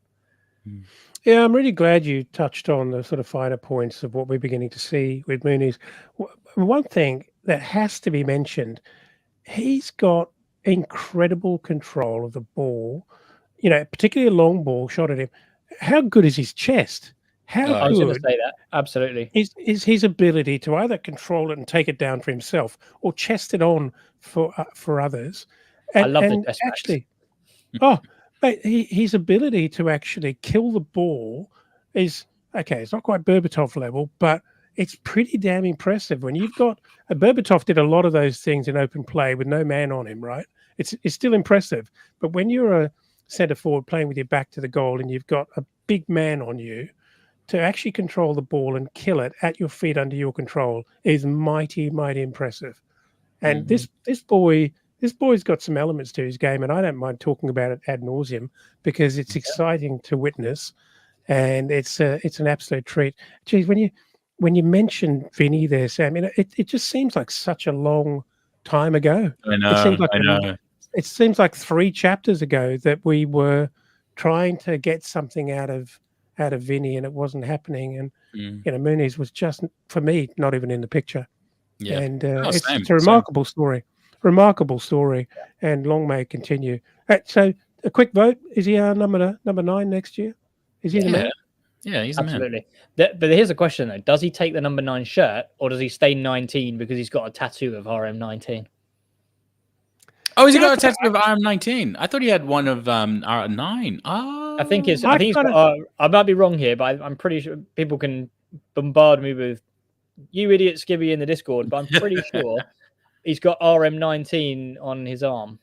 Yeah, I'm really glad you touched on the sort of finer points of what we're beginning to see with Mooney's. One thing that has to be mentioned, he's got incredible control of the ball, particularly a long ball shot at him. How good is his chest? How I was going to good say that. Absolutely. is his ability to either control it and take it down for himself or chest it on for others? I love the chest actually, but his ability to actually kill the ball is okay. It's not quite Berbatov level, but it's pretty damn impressive. When you've got Berbatov did a lot of those things in open play with no man on him, right? It's still impressive. But when you're a centre forward playing with your back to the goal and you've got a big man on you, to actually control the ball and kill it at your feet under your control is mighty, mighty impressive. And this boy's got some elements to his game, and I don't mind talking about it ad nauseum because it's exciting to witness, and it's an absolute treat. Geez, when you mention Vinny there, Sam, it just seems like such a long time ago. I know. It seems like 3 chapters ago that we were trying to get something out of Vinny, and it wasn't happening. And Mooney's was just, for me, not even in the picture. Yeah, and it's a remarkable story. Remarkable story, and long may it continue. So, a quick vote: is he our number 9 next year? Is he the man? Yeah, he's absolutely. But here's a question though: does he take the number 9 shirt, or does he stay 19 because he's got a tattoo of RM19? Oh, has he got a tattoo of RM19? I thought he had one of RM9. Oh, I think he's got. I might be wrong here, but I'm pretty sure people can bombard me with "you idiot, Skibby" in the Discord, but I'm pretty sure he's got RM19 on his arm.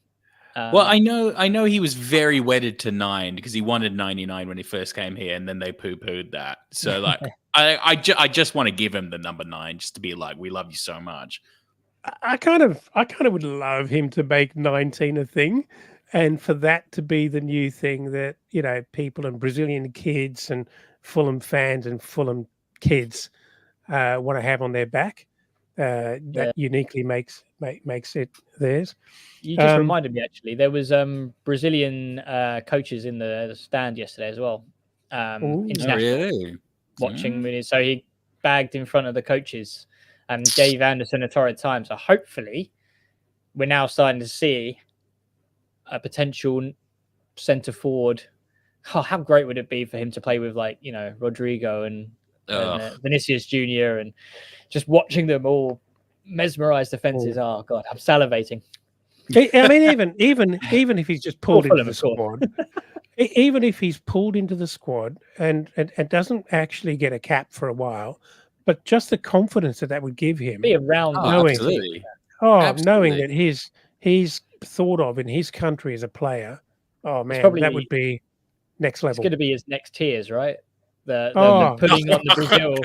Well, I know he was very wedded to 9 because he wanted 99 when he first came here, and then they poo-pooed that. So, like, I just want to give him the number 9 just to be like, we love you so much. I kind of would love him to make 19 a thing, and for that to be the new thing that people and Brazilian kids and Fulham fans and Fulham kids want to have on their back. That uniquely makes it theirs. You just reminded me, actually, there was Brazilian coaches in the stand yesterday as well. Really? Watching Mooney. So he bagged in front of the coaches and gave Anderson a torrid time. So hopefully we're now starting to see a potential centre forward. Oh, how great would it be for him to play with, like, Rodrigo and Vinicius Jr. and just watching them all mesmerize defenses. Oh God, I'm salivating. I mean, even if he's just pulled into the squad, even if he's pulled into the squad and doesn't actually get a cap for a while, but just the confidence that would give him, be around, knowing absolutely. that he's thought of in his country as a player. Oh man, that would be next level. It's going to be his next tiers, right? The putting on the Brazil,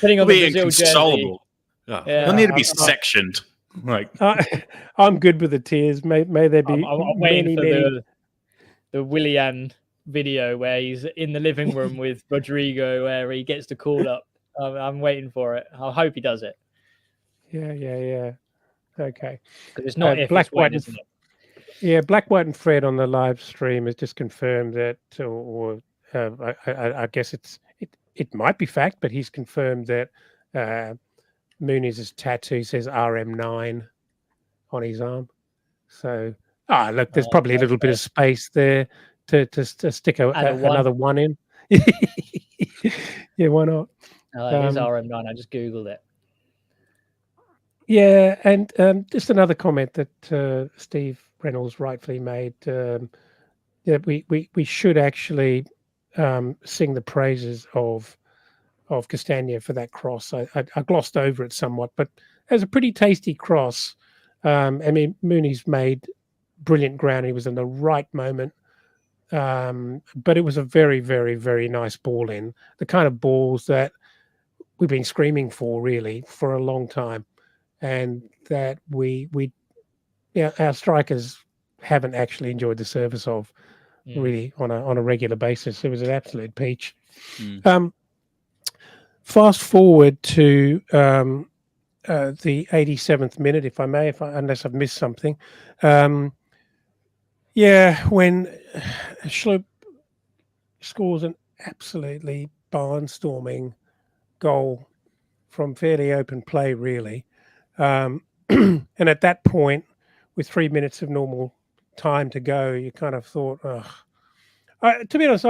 putting on the Brazil jersey. He'll need to be sectioned. Like, I'm good with the tears. May there be I'm waiting for the Willian video where he's in the living room with Rodrigo, where he gets the call up. I'm waiting for it. I hope he does it. Yeah. Okay. Because it's not Black, White, isn't it? Yeah, Black, White, and Fred on the live stream has just confirmed that, or I guess it might be fact, but he's confirmed that Mooney's tattoo says RM9 on his arm. So, look, there's probably a little bit of space there to stick another 1 in. Yeah, why not? Here's RM9. I just Googled it. Yeah, and just another comment that Steve Reynolds rightfully made. We should actually sing the praises of Castagna for that cross. I glossed over it somewhat, but it was a pretty tasty cross. I mean, Mooney's made brilliant ground. He was in the right moment. But it was a very, very, very nice ball in. The kind of balls that we've been screaming for, really, for a long time. And that our strikers haven't actually enjoyed the service of really on a regular basis. It was an absolute peach Um, fast forward to the 87th minute, if I may, unless I've missed something. When Schlupp scores an absolutely barnstorming goal from fairly open play, really. And at that point, with 3 minutes of normal time to go, you kind of thought, to be honest,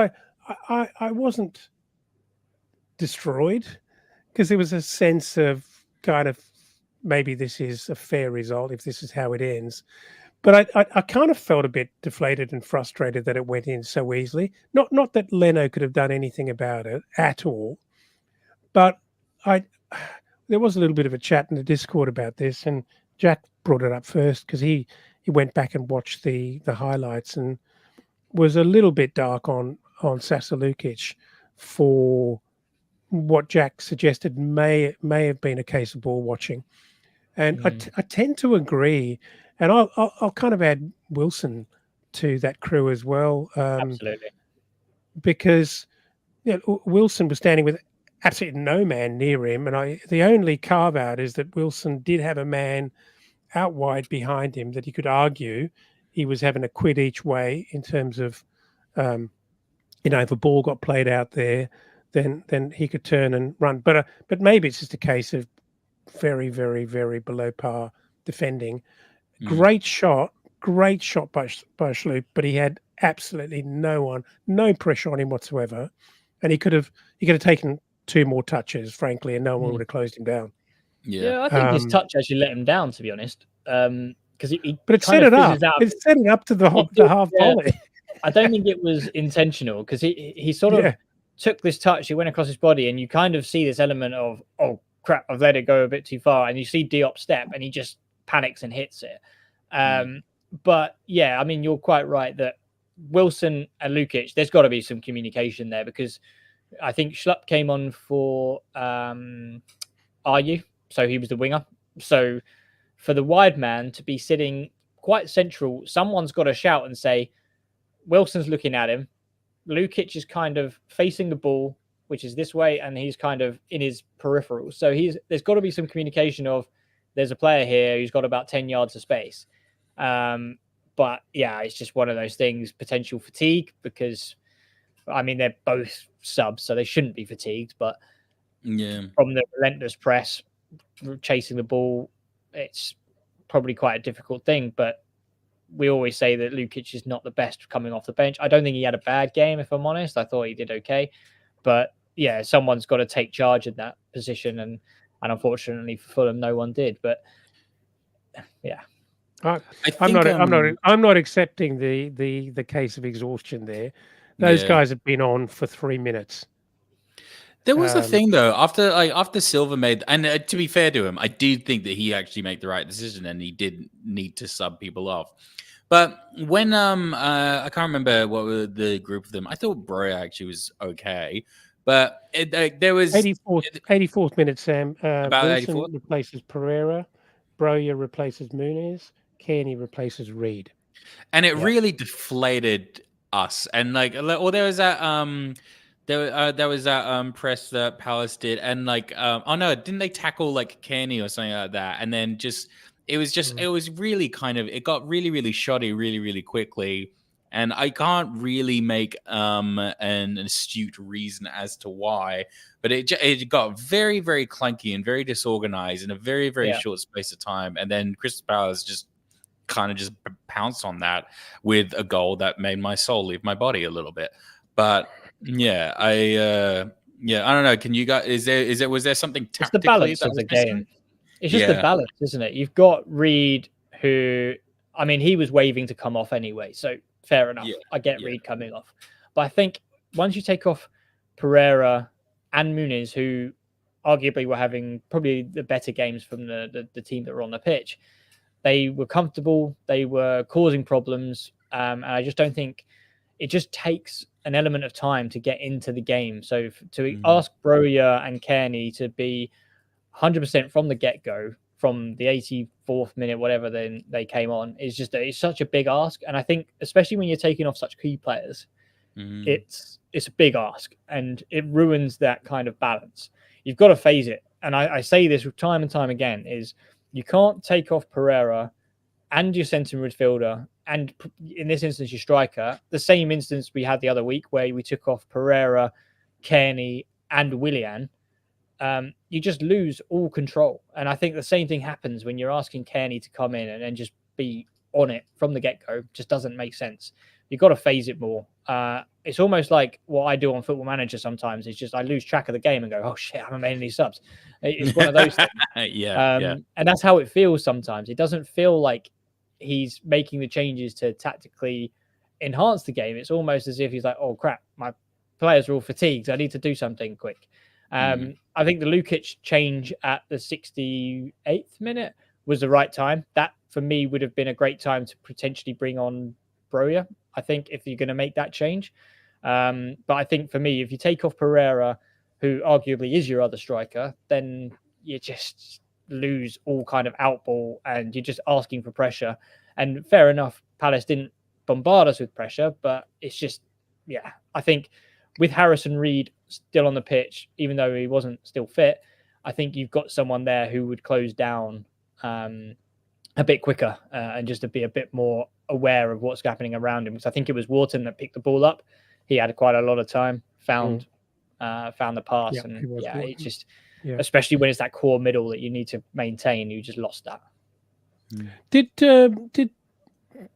I wasn't destroyed because there was a sense of kind of maybe this is a fair result if this is how it ends. But I kind of felt a bit deflated and frustrated that it went in so easily. Not that Leno could have done anything about it at all, but there was a little bit of a chat in the Discord about this, and Jack brought it up first because he went back and watched the highlights and was a little bit dark on Sasa Lukic for what Jack suggested may have been a case of ball watching, and I tend to agree, and I'll kind of add Wilson to that crew as well, Absolutely, because Wilson was standing with absolutely no man near him, and the only carve out is that Wilson did have a man out wide behind him that he could argue he was having a quid each way in terms of, if a ball got played out there, then he could turn and run. But maybe it's just a case of very, very, very below par defending. Great shot by Schlupp, but he had absolutely no pressure on him whatsoever, and he could have taken 2 more touches, frankly, and no one would have closed him down. Yeah, I think his touch actually let him down, to be honest. Because but it set it up. It set it up to the half volley. I don't think it was intentional because he sort of took this touch, it went across his body, and you kind of see this element of, oh crap, I've let it go a bit too far, and you see Diop step, and he just panics and hits it. But yeah, I mean, you're quite right that Wilson and Lukic, there's got to be some communication there, because I think Schlupp came on for Ayew, so he was the winger. So for the wide man to be sitting quite central, someone's got to shout and say, Wilson's looking at him, Lukic is kind of facing the ball, which is this way, and he's kind of in his peripheral. So there's got to be some communication of, there's a player here who's got about 10 yards of space. But yeah, it's just one of those things, potential fatigue, because I mean, they're both subs, so they shouldn't be fatigued, but from the relentless press, chasing the ball, it's probably quite a difficult thing. But we always say that Lukic is not the best coming off the bench. I don't think he had a bad game, if I'm honest. I thought he did okay. But yeah, someone's got to take charge in that position, and unfortunately for Fulham, no one did. But yeah. I'm not accepting the case of exhaustion there. Those guys have been on for 3 minutes. There was a thing though after Silva made, and to be fair to him, I did think that he actually made the right decision, and he did need to sub people off. But when I can't remember what were the group of them. I thought Broya actually was okay, but there was 84th minute. Sam about Wilson 84th? replaces Pereira, Broya replaces Muniz, Kearney replaces Reed, and it really deflated us. And or there was that there was that press that Palace did, and oh no, didn't they tackle Kearney or something like that? And then it was really it got really, really shoddy really, really quickly. And I can't really make an astute reason as to why, but it got very, very clunky and very disorganized in a very, very short space of time. And then Crystal Palace just pounced on that with a goal that made my soul leave my body a little bit. But yeah, I don't know. Can you guys? Was there something tactically? It's the balance of the game. It's just the balance, isn't it? You've got Reed, who, I mean, he was waving to come off anyway, so fair enough. I get Reed coming off, but I think once you take off Pereira and Muniz, who arguably were having probably the better games from the team that were on the pitch, they were comfortable, they were causing problems, and I just don't think it just takes an element of time to get into the game. So to ask Broya and Kearney to be 100% from the get-go, from the 84th minute, whatever, then they came on, it's such a big ask. And I think, especially when you're taking off such key players, it's a big ask, and it ruins that kind of balance. You've got to phase it. And I say this time and time again, is you can't take off Pereira and your centre midfielder, and in this instance, your striker, the same instance we had the other week where we took off Pereira, Kearney, and Willian. You just lose all control. And I think the same thing happens when you're asking Kearney to come in and then just be on it from the get-go. Just doesn't make sense. You've got to phase it more. It's almost like what I do on Football Manager sometimes. It's just I lose track of the game and go, oh shit, I haven't made any subs. It's one of those things. And that's how it feels sometimes. It doesn't feel like he's making the changes to tactically enhance the game. It's almost as if he's like, oh crap, my players are all fatigued. I need to do something quick. I think the Lukic change at the 68th minute was the right time. That for me would have been a great time to potentially bring on Broja, I think, if you're going to make that change. But I think for me, if you take off Pereira, who arguably is your other striker, then you just lose all kind of outball and you're just asking for pressure. And fair enough, Palace didn't bombard us with pressure, but it's just, I think with Harrison Reed still on the pitch, even though he wasn't still fit, I think you've got someone there who would close down a bit quicker and just to be a bit more aware of what's happening around him. Because I think it was Wharton that picked the ball up. He had quite a lot of time, found the pass, and it's just, especially when it's that core middle that you need to maintain, you just lost that. Did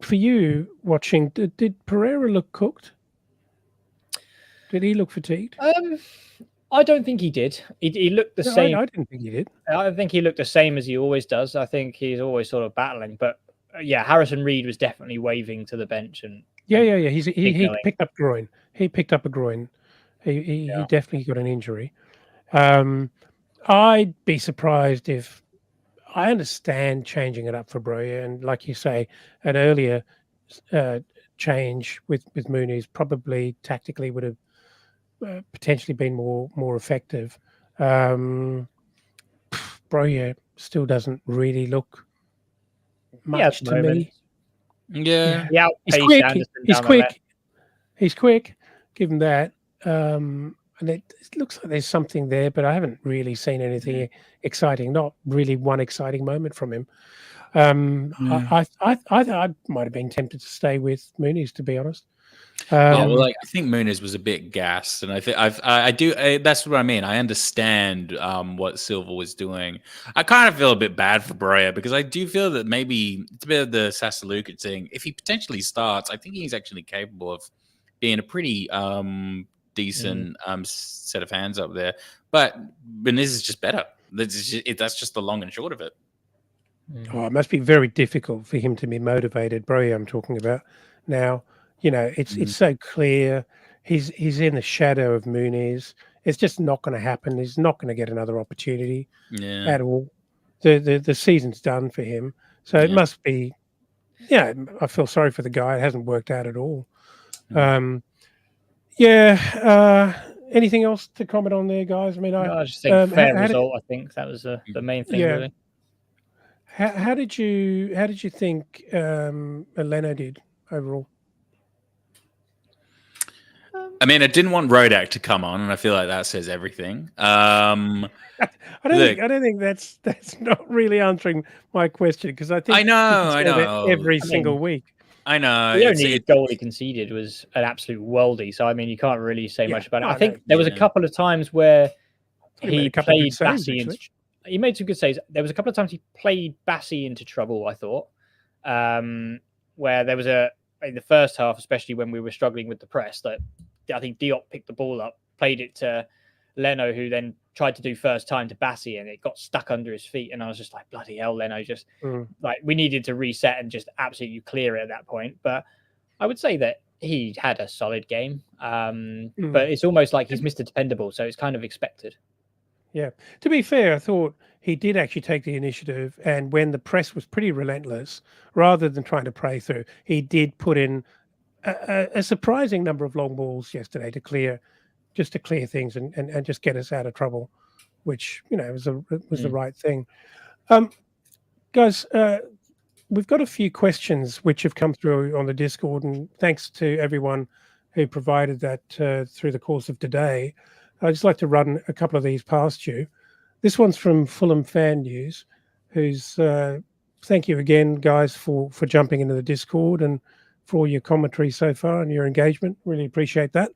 for you watching? Did Pereira look cooked? Did he look fatigued? I don't think he did. He looked the same. I didn't think he did. I think he looked the same as he always does. I think he's always sort of battling. But Harrison Reed was definitely waving to the bench. And he picked up groin. He picked up a groin. He definitely got an injury. I'd be surprised if, I understand changing it up for Broja, and like you say, an earlier change with Muniz probably tactically would have potentially been more effective. Broja still doesn't really look much to me. He's quick. He's quick. Give him that. And it looks like there's something there, but I haven't really seen anything exciting. Not really one exciting moment from him. I might have been tempted to stay with Muniz, to be honest. I think Muniz was a bit gassed, and I think I do. That's what I mean. I understand what Silva was doing. I kind of feel a bit bad for Broja because I do feel that maybe it's a bit of the Sasa Lukic thing. If he potentially starts, I think he's actually capable of being a pretty decent set of hands up there. But Muniz is just better. That's just the long and short of it. Oh, it must be very difficult for him to be motivated. Broja, I'm talking about now. You know, it's so clear. He's in the shadow of Muniz. It's just not going to happen. He's not going to get another opportunity at all. The season's done for him. So it must be. Yeah, I feel sorry for the guy. It hasn't worked out at all. Anything else to comment on there, guys? I mean, I just think fair result. I think that was the main thing. Really. How did you think Leno did overall? I mean, I didn't want Rodak to come on, and I feel like that says everything. I don't think that's not really answering my question, because I think I know every single week. I know. The only goal he conceded was an absolute worldie, so I mean, you can't really say much about it. I think there was a couple of times where he played Bassi. He made some good saves. There was a couple of times he played Bassi into trouble, I thought, where there was in the first half, especially when we were struggling with the press, that I think Diop picked the ball up, played it to Leno, who then tried to do first time to Bassi, and it got stuck under his feet. And I was just like, bloody hell, Leno, just like, we needed to reset and just absolutely clear it at that point. But I would say that he had a solid game. But it's almost like he's Mr. Dependable, so it's kind of expected. Yeah. To be fair, I thought he did actually take the initiative, and when the press was pretty relentless, rather than trying to pray through, he did put in a surprising number of long balls yesterday to clear things and just get us out of trouble, which, you know, was the right thing. Guys, we've got a few questions which have come through on the Discord, and thanks to everyone who provided that through the course of today. I'd just like to run a couple of these past you. This one's from Fulham Fan News, who's thank you again, guys, for jumping into the Discord and for all your commentary so far and your engagement. Really appreciate that.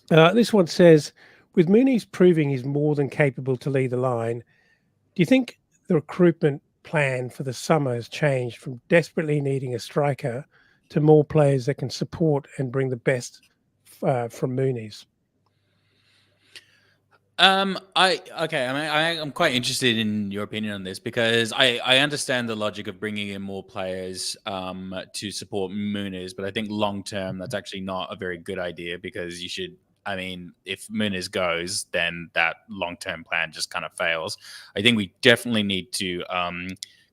This one says, with Mooney's proving he's more than capable to lead the line, do you think the recruitment plan for the summer has changed from desperately needing a striker to more players that can support and bring the best from Mooney's? I'm quite interested in your opinion on this because I understand the logic of bringing in more players to support Muniz, but I think long term that's actually not a very good idea because you should. I mean, if Muniz goes, then that long term plan just kind of fails. I think we definitely need to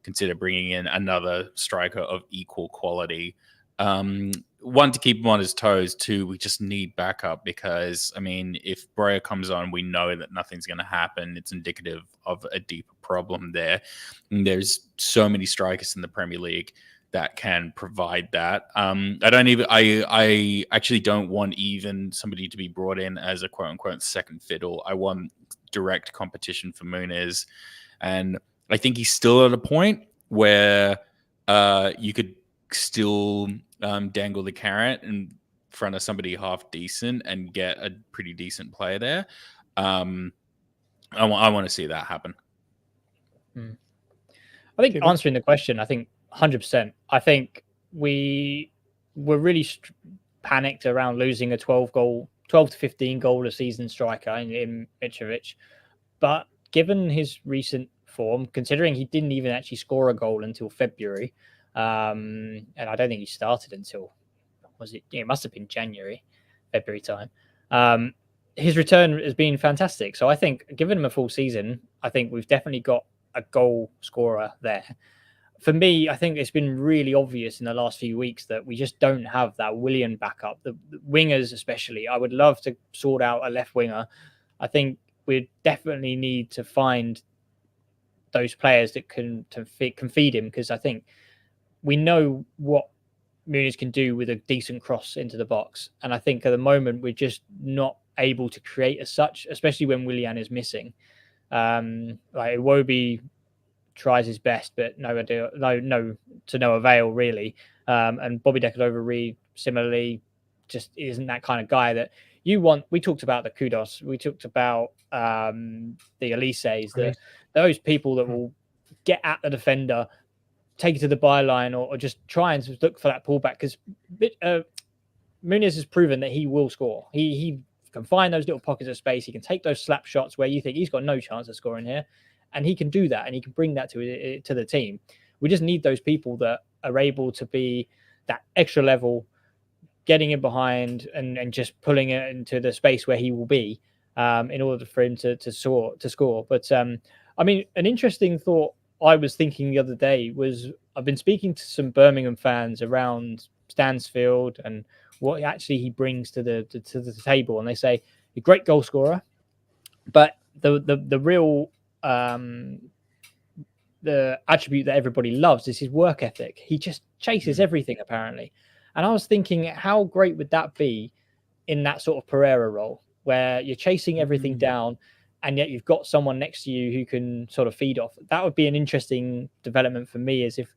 consider bringing in another striker of equal quality. One, to keep him on his toes. Two, we just need backup because, I mean, if Breuer comes on, we know that nothing's going to happen. It's indicative of a deeper problem there. And there's so many strikers in the Premier League that can provide that. I actually don't want even somebody to be brought in as a quote unquote second fiddle. I want direct competition for Muniz. And I think he's still at a point where you could still dangle the carrot in front of somebody half decent and get a pretty decent player there. I want to see that happen. I think answering the question, I think 100%. I think we were really panicked around losing a 12 to 15 goal a season striker in Mitrovic. But given his recent form, considering he didn't even actually score a goal until February, and I don't think he started until it must have been February time. His return has been fantastic. So I think given him a full season, I think we've definitely got a goal scorer there. For me, I think it's been really obvious in the last few weeks that we just don't have that Willian backup. The wingers especially, I would love to sort out a left winger. I think we definitely need to find those players that can feed him, because I think we know what Muniz can do with a decent cross into the box. And I think at the moment we're just not able to create as such, especially when Willian is missing. Like Iwobi tries his best, but to no avail really. And Bobby Decordova-Reid similarly just isn't that kind of guy that you want. We talked about the Kudos. We talked about the Elises, those people that will get at the defender, take it to the byline, or just try and look for that pullback, because Muniz has proven that he will score. He can find those little pockets of space. He can take those slap shots where you think he's got no chance of scoring here, and he can do that, and he can bring that to the team. We just need those people that are able to be that extra level, getting in behind and just pulling it into the space where he will be in order for him to score. But I mean, an interesting thought I was thinking the other day was I've been speaking to some Birmingham fans around Stansfield and what actually he brings to the table, and they say a great goal scorer, but the real the attribute that everybody loves is his work ethic. He just chases everything apparently, and I was thinking, how great would that be in that sort of Pereira role where you're chasing everything down, and yet you've got someone next to you who can sort of feed off. That would be an interesting development for me, is if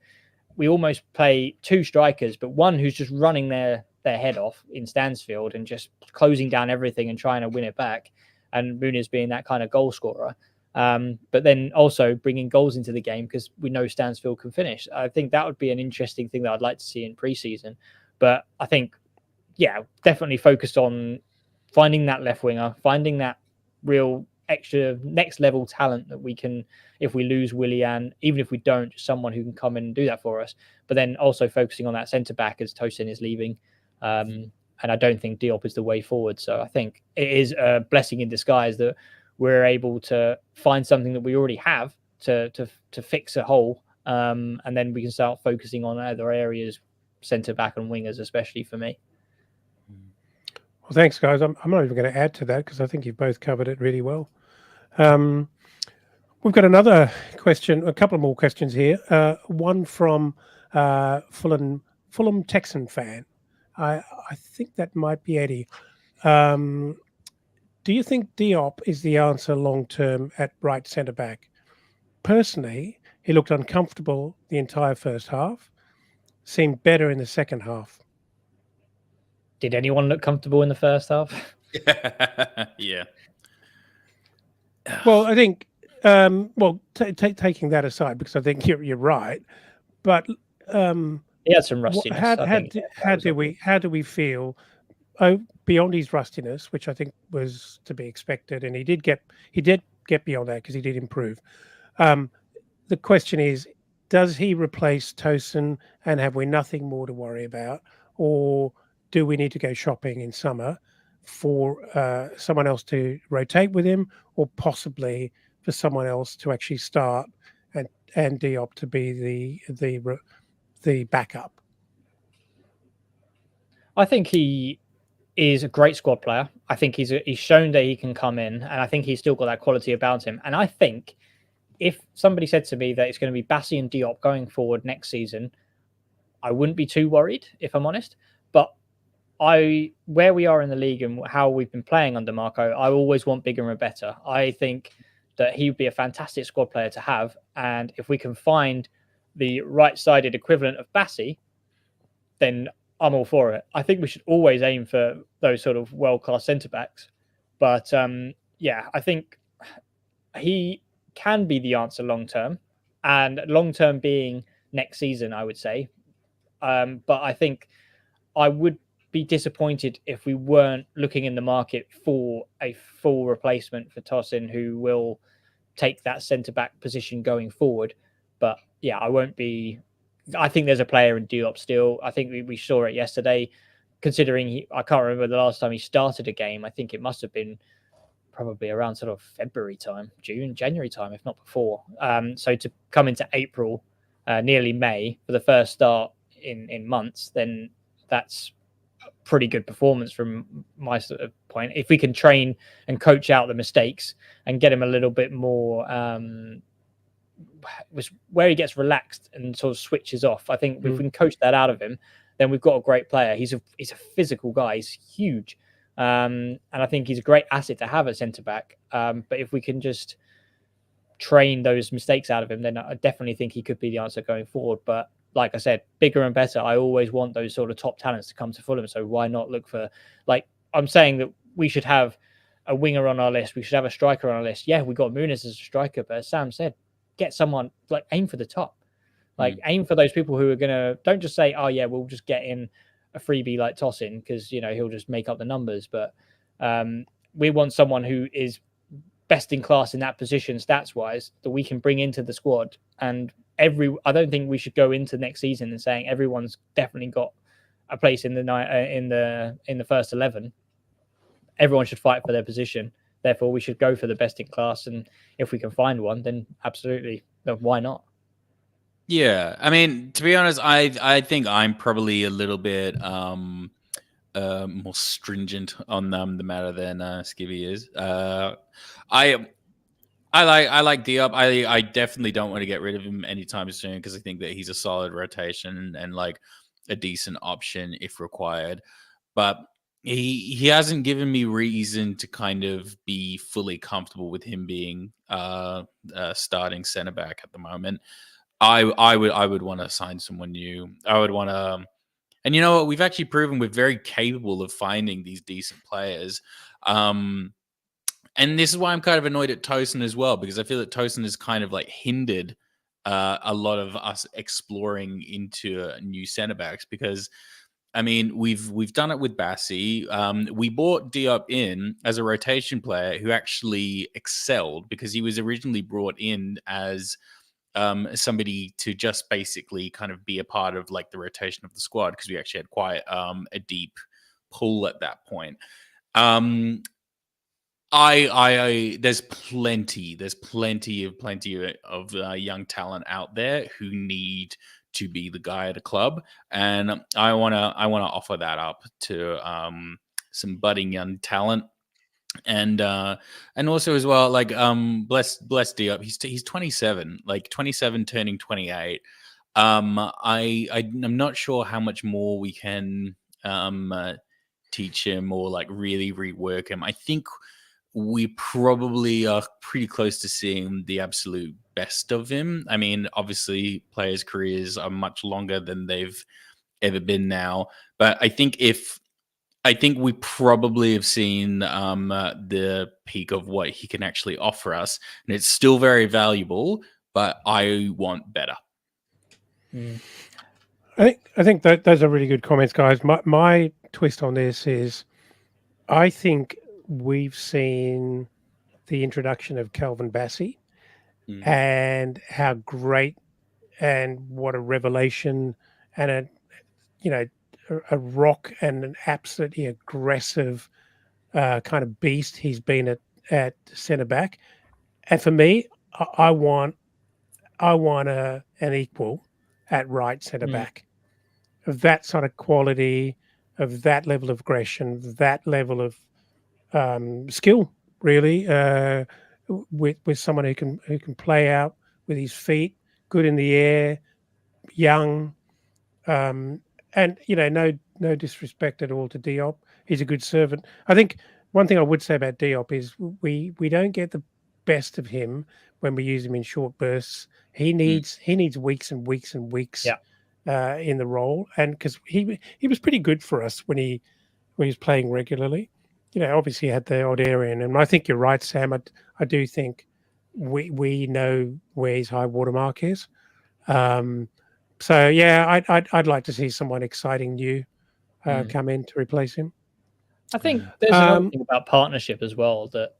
we almost play two strikers, but one who's just running their head off in Stansfield and just closing down everything and trying to win it back, and Muniz being that kind of goal scorer. But then also bringing goals into the game, because we know Stansfield can finish. I think that would be an interesting thing that I'd like to see in pre-season. But I think, yeah, definitely focused on finding that left winger, finding that real extra next level talent that we can, if we lose Willian, even if we don't, just someone who can come in and do that for us. But then also focusing on that centre back as Tosin is leaving. And I don't think Diop is the way forward. So I think it is a blessing in disguise that we're able to find something that we already have to fix a hole. And then we can start focusing on other areas, centre back and wingers, especially for me. Well, thanks, guys. I'm not even going to add to that because I think you've both covered it really well. We've got another question, a couple more questions here. One from Fulham Texan fan. I think that might be Eddie. Um, do you think Diop is the answer long term at right centre back? Personally, he looked uncomfortable the entire first half. Seemed better in the second half. Did anyone look comfortable in the first half? Yeah. Well, I think, taking that aside, because I think you're right, but He had some rustiness. I think that was obvious. how do we feel beyond his rustiness, which I think was to be expected, and he did get beyond that because he did improve. Um, the question is, does he replace Tosin, and have we nothing more to worry about, or do we need to go shopping in summer for someone else to rotate with him, or possibly for someone else to actually start and Diop to be the backup? I think he is a great squad player. I think he's shown that he can come in, and I think he's still got that quality about him. And I think if somebody said to me that it's going to be Bassi and Diop going forward next season, I wouldn't be too worried, if I'm honest. But where we are in the league and how we've been playing under Marco, I always want bigger and better. I think that he would be a fantastic squad player to have. And if we can find the right-sided equivalent of Bassi, then I'm all for it. I think we should always aim for those sort of world-class centre-backs. But yeah, I think he can be the answer long-term. And long-term being next season, I would say. But I think I would be disappointed if we weren't looking in the market for a full replacement for Tosin, who will take that centre back position going forward. But yeah, I won't be. I think there's a player in Diop still. I think we saw it yesterday. Considering I can't remember the last time he started a game. I think it must have been probably around sort of February time, January time, if not before. So to come into April, nearly May for the first start in months, then that's a pretty good performance from my sort of point. If we can train and coach out the mistakes and get him a little bit more where he gets relaxed and sort of switches off. I think if we can coach that out of him, then we've got a great player. He's a physical guy. He's huge. And I think he's a great asset to have at centre back. But if we can just train those mistakes out of him, then I definitely think he could be the answer going forward. But like I said, bigger and better. I always want those sort of top talents to come to Fulham. So why not look for, like, I'm saying that we should have a winger on our list. We should have a striker on our list. Yeah, we got Muniz as a striker, but as Sam said, get someone, like, aim for the top. Like, aim for those people who are going to, don't just say, oh yeah, we'll just get in a freebie like Tosin because, you know, he'll just make up the numbers. But we want someone who is best in class in that position stats wise that we can bring into the squad. And I don't think we should go into next season and saying everyone's definitely got a place in the first 11. Everyone should fight for their position. Therefore, we should go for the best in class. And if we can find one, then absolutely, why not? Yeah, I mean, to be honest, I think I'm probably a little bit more stringent on the matter than Skivvy is. I like Diop. I definitely don't want to get rid of him anytime soon because I think that he's a solid rotation and like a decent option if required. But he hasn't given me reason to kind of be fully comfortable with him being starting center back at the moment. I would want to sign someone new. I would want to, and you know what? We've actually proven we're very capable of finding these decent players. And this is why I'm kind of annoyed at Tosin as well, because I feel that Tosin has kind of like hindered a lot of us exploring into new centre backs. Because I mean, we've done it with Bassi. We brought Diop in as a rotation player who actually excelled because he was originally brought in as somebody to just basically kind of be a part of like the rotation of the squad because we actually had quite a deep pool at that point. There's plenty of young talent out there who need to be the guy at a club, and I wanna offer that up to some budding young talent, and also as well, like bless Diop, he's 27, like 27 turning 28. I'm not sure how much more we can teach him or like really rework him. I think we probably are pretty close to seeing the absolute best of him. I mean, obviously, players' careers are much longer than they've ever been now, but I think we probably have seen the peak of what he can actually offer us, and it's still very valuable. But I want better. I think that those are really good comments, guys. My twist on this is, I think we've seen the introduction of Calvin Bassey and how great and what a revelation and a rock and an absolutely aggressive kind of beast he's been at centre back. And for me, I want an equal at right centre back of that sort of quality, of that level of aggression, that level of skill, really, with someone who can play out with his feet, good in the air, young, and no disrespect at all to Diop. He's a good servant. I think one thing I would say about Diop is we don't get the best of him when we use him in short bursts. He needs weeks and weeks and weeks in the role, and because he was pretty good for us when he was playing regularly. Obviously he had the odd area in, and I think you're right, Sam. I do think we know where his high watermark is. So yeah, I'd like to see someone exciting new come in to replace him. I think there's another thing about partnership as well, that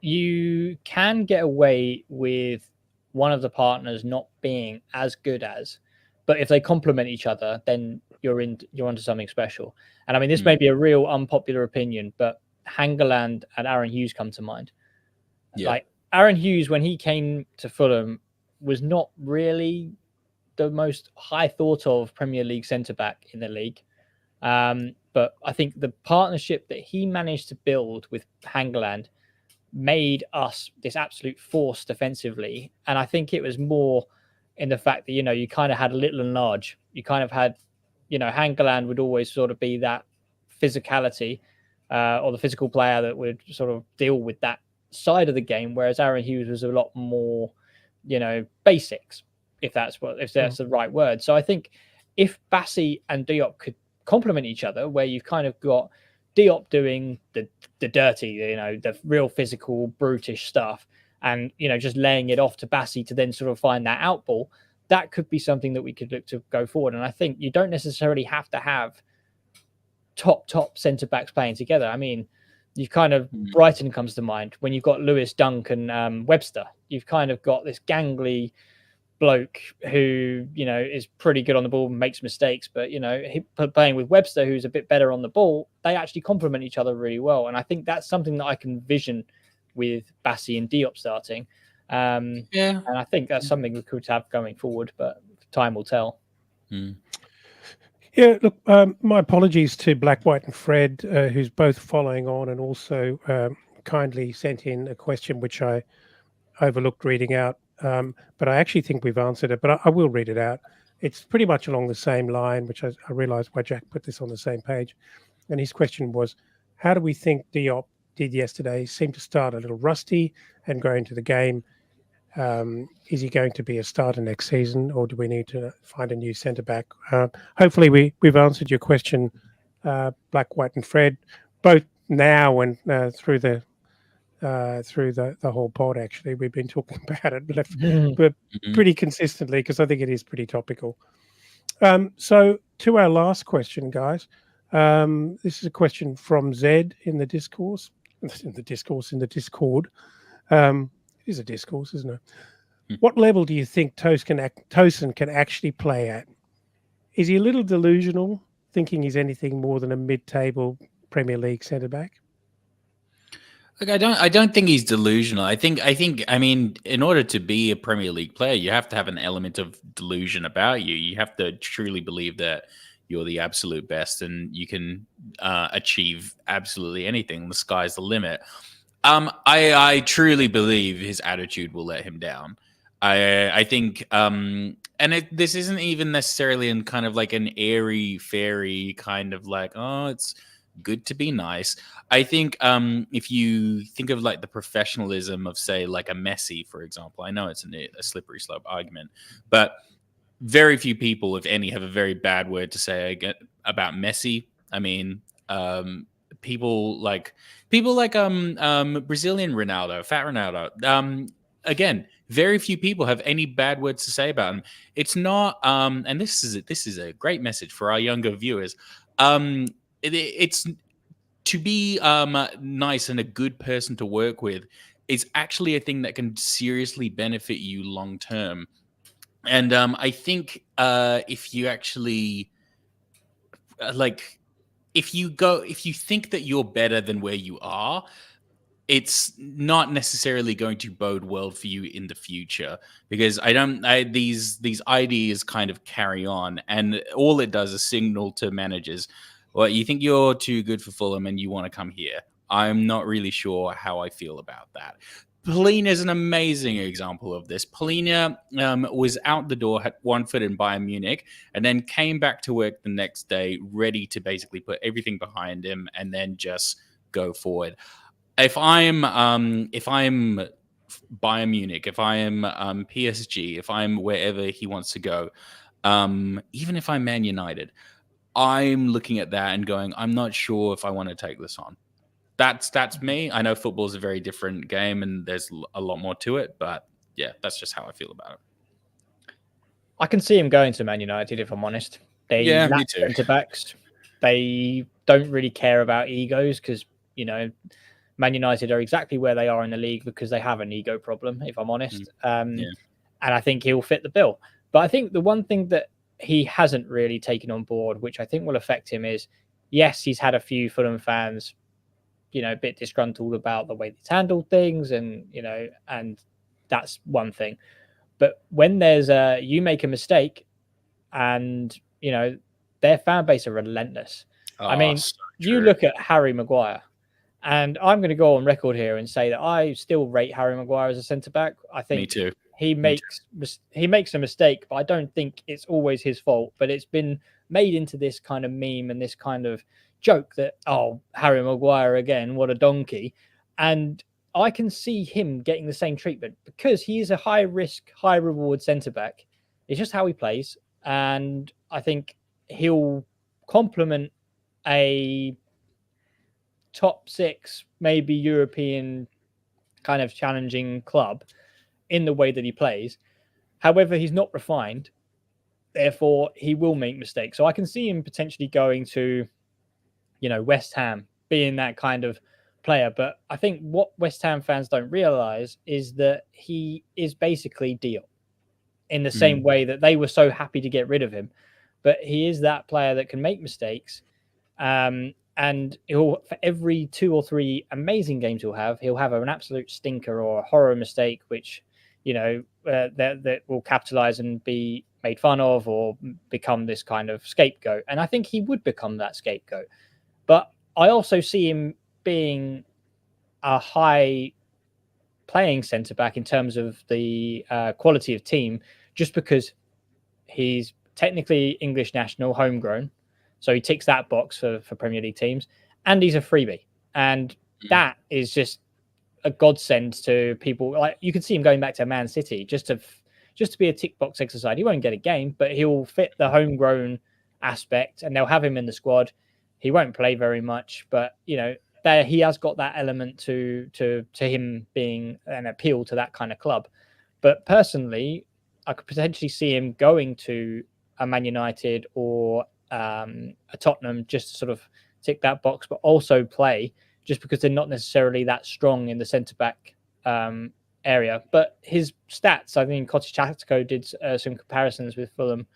you can get away with one of the partners not being as good as, but if they complement each other, then you're onto something special. And I mean, this may be a real unpopular opinion, but Hangeland and Aaron Hughes come to mind. Yeah. Like Aaron Hughes, when he came to Fulham, was not really the most high thought of Premier League centre back in the league. But I think the partnership that he managed to build with Hangeland made us this absolute force defensively. And I think it was more in the fact that, you kind of had little and large. You kind of had, Hangeland would always sort of be that physicality or the physical player that would sort of deal with that side of the game, whereas Aaron Hughes was a lot more, basics, if that's the right word. So I think if Bassey and Diop could complement each other, where you've kind of got Diop doing the dirty, the real physical, brutish stuff, and just laying it off to Bassey to then sort of find that out ball, that could be something that we could look to go forward. And I think you don't necessarily have to have top centre backs playing together. I mean, you've kind of Brighton comes to mind when you've got Lewis, Dunk, and Webster. You've kind of got this gangly bloke who is pretty good on the ball and makes mistakes, but he playing with Webster, who's a bit better on the ball, they actually complement each other really well. And I think that's something that I can vision with Bassey and Diop starting. And I think that's something we could have going forward, but time will tell. Yeah, look, my apologies to Black, White and Fred, who's both following on and also kindly sent in a question which I overlooked reading out. But I actually think we've answered it, but I will read it out. It's pretty much along the same line, which I realized why Jack put this on the same page. And his question was, how do we think Diop did yesterday? He seemed to start a little rusty and grow into the game. Is he going to be a starter next season, or do we need to find a new centre back? Hopefully we've answered your question, Black, White and Fred, both now and through the whole pod. Actually, we've been talking about it, but pretty consistently, because I think it is pretty topical. So to our last question, guys, this is a question from Zed in the Discord. It is a discourse, isn't it? What level do you think Tosin can actually play at? Is he a little delusional, thinking he's anything more than a mid-table Premier League centre back? Look, I don't think he's delusional. I mean, in order to be a Premier League player, you have to have an element of delusion about you. You have to truly believe that you're the absolute best and you can achieve absolutely anything. The sky's the limit. I truly believe his attitude will let him down. I think, and this isn't even necessarily in kind of like an airy fairy kind of like, oh, it's good to be nice. I think if you think of like the professionalism of, say, like a Messi, for example, I know it's a slippery slope argument, but very few people, if any, have a very bad word to say about Messi. I mean, um, people like Brazilian Ronaldo, Fat Ronaldo. Again, very few people have any bad words to say about him. It's not, and this is a great message for our younger viewers. It's to be nice and a good person to work with is actually a thing that can seriously benefit you long term. And I think if you actually like, if you think that you're better than where you are, it's not necessarily going to bode well for you in the future, because these ideas kind of carry on, and all it does is signal to managers, well, you think you're too good for Fulham and you want to come here. I'm not really sure how I feel about that. Polina is an amazing example of this. Polina was out the door, had one foot in Bayern Munich, and then came back to work the next day, ready to basically put everything behind him and then just go forward. If I'm Bayern Munich, if I am PSG, if I'm wherever he wants to go, even if I'm Man United, I'm looking at that and going, I'm not sure if I want to take this on. That's me. I know football is a very different game and there's a lot more to it, but yeah, that's just how I feel about it. I can see him going to Man United, if I'm honest. They Yeah, me lack too. centre backs. They don't really care about egos because, you know, Man United are exactly where they are in the league because they have an ego problem, if I'm honest. Yeah. And I think he'll fit the bill. But I think the one thing that he hasn't really taken on board, which I think will affect him, is yes, he's had a few Fulham fans, you know, a bit disgruntled about the way he's handled things, and you know, and that's one thing. But when there's you make a mistake, and you know, their fan base are relentless. I mean, So you look at Harry Maguire, and I'm going to go on record here and say that I still rate Harry Maguire as a centre back. I think me too. he makes a mistake, but I don't think it's always his fault. But it's been made into this kind of meme and this kind of joke that, oh, Harry Maguire again, what a donkey. And I can see him getting the same treatment because he is a high risk, high reward centre back. It's just how he plays. And I think he'll complement a top 6, maybe European kind of challenging club in the way that he plays. However, he's not refined. Therefore, he will make mistakes. So I can see him potentially going to, you know, West Ham, being that kind of player. But I think what West Ham fans don't realize is that he is basically Diop in the same way that they were so happy to get rid of him. But he is that player that can make mistakes. And he'll, for every 2 or 3 amazing games he'll have an absolute stinker or a horror mistake, which, you know, that will capitalize and be made fun of or become this kind of scapegoat. And I think he would become that scapegoat. But I also see him being a high playing centre back in terms of the quality of team, just because he's technically English national, homegrown. So he ticks that box for Premier League teams, and he's a freebie. And that is just a godsend to people. Like, you can see him going back to Man City just to be a tick box exercise. He won't get a game, but he'll fit the homegrown aspect, and they'll have him in the squad. He won't play very much, but you know, there he has got that element to him being an appeal to that kind of club. But personally, I could potentially see him going to a Man United or a Tottenham just to sort of tick that box, but also play, just because they're not necessarily that strong in the centre back area. But his stats, I think Cottage Tactico did some comparisons with Fulham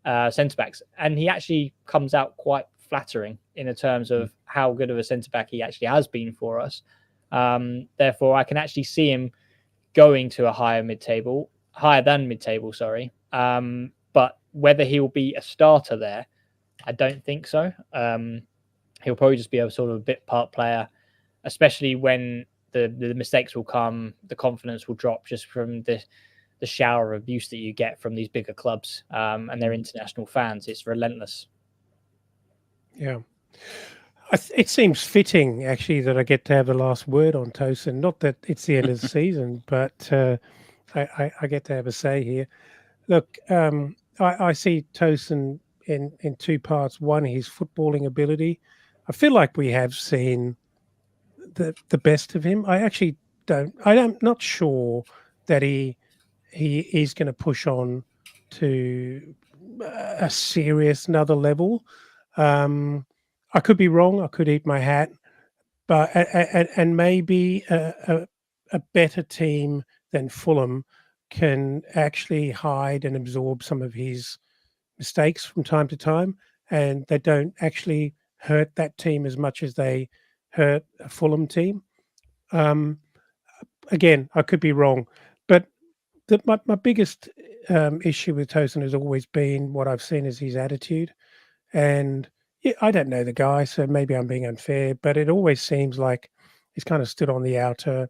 centre backs, and he actually comes out quite flattering in the terms of how good of a centre back he actually has been for us. Therefore, I can actually see him going to a higher than mid-table, sorry. But whether he'll be a starter there, I don't think so. He'll probably just be a sort of a bit part player, especially when the mistakes will come, the confidence will drop just from the the shower of abuse that you get from these bigger clubs and their international fans. It's relentless. Yeah. It seems fitting, actually, that I get to have the last word on Tosin. Not that it's the end of the season, but I get to have a say here. Look, I see Tosin in two parts. One, his footballing ability. I feel like we have seen the best of him. I actually don't. I'm not sure that he is going to push on to a serious another level. I could be wrong. I could eat my hat, but and maybe a better team than Fulham can actually hide and absorb some of his mistakes from time to time, and they don't actually hurt that team as much as they hurt a Fulham team. Um, Again, I could be wrong, but my biggest issue with Tosin has always been what I've seen as his attitude. And yeah, I don't know the guy, so maybe I'm being unfair, but it always seems like he's kind of stood on the outer.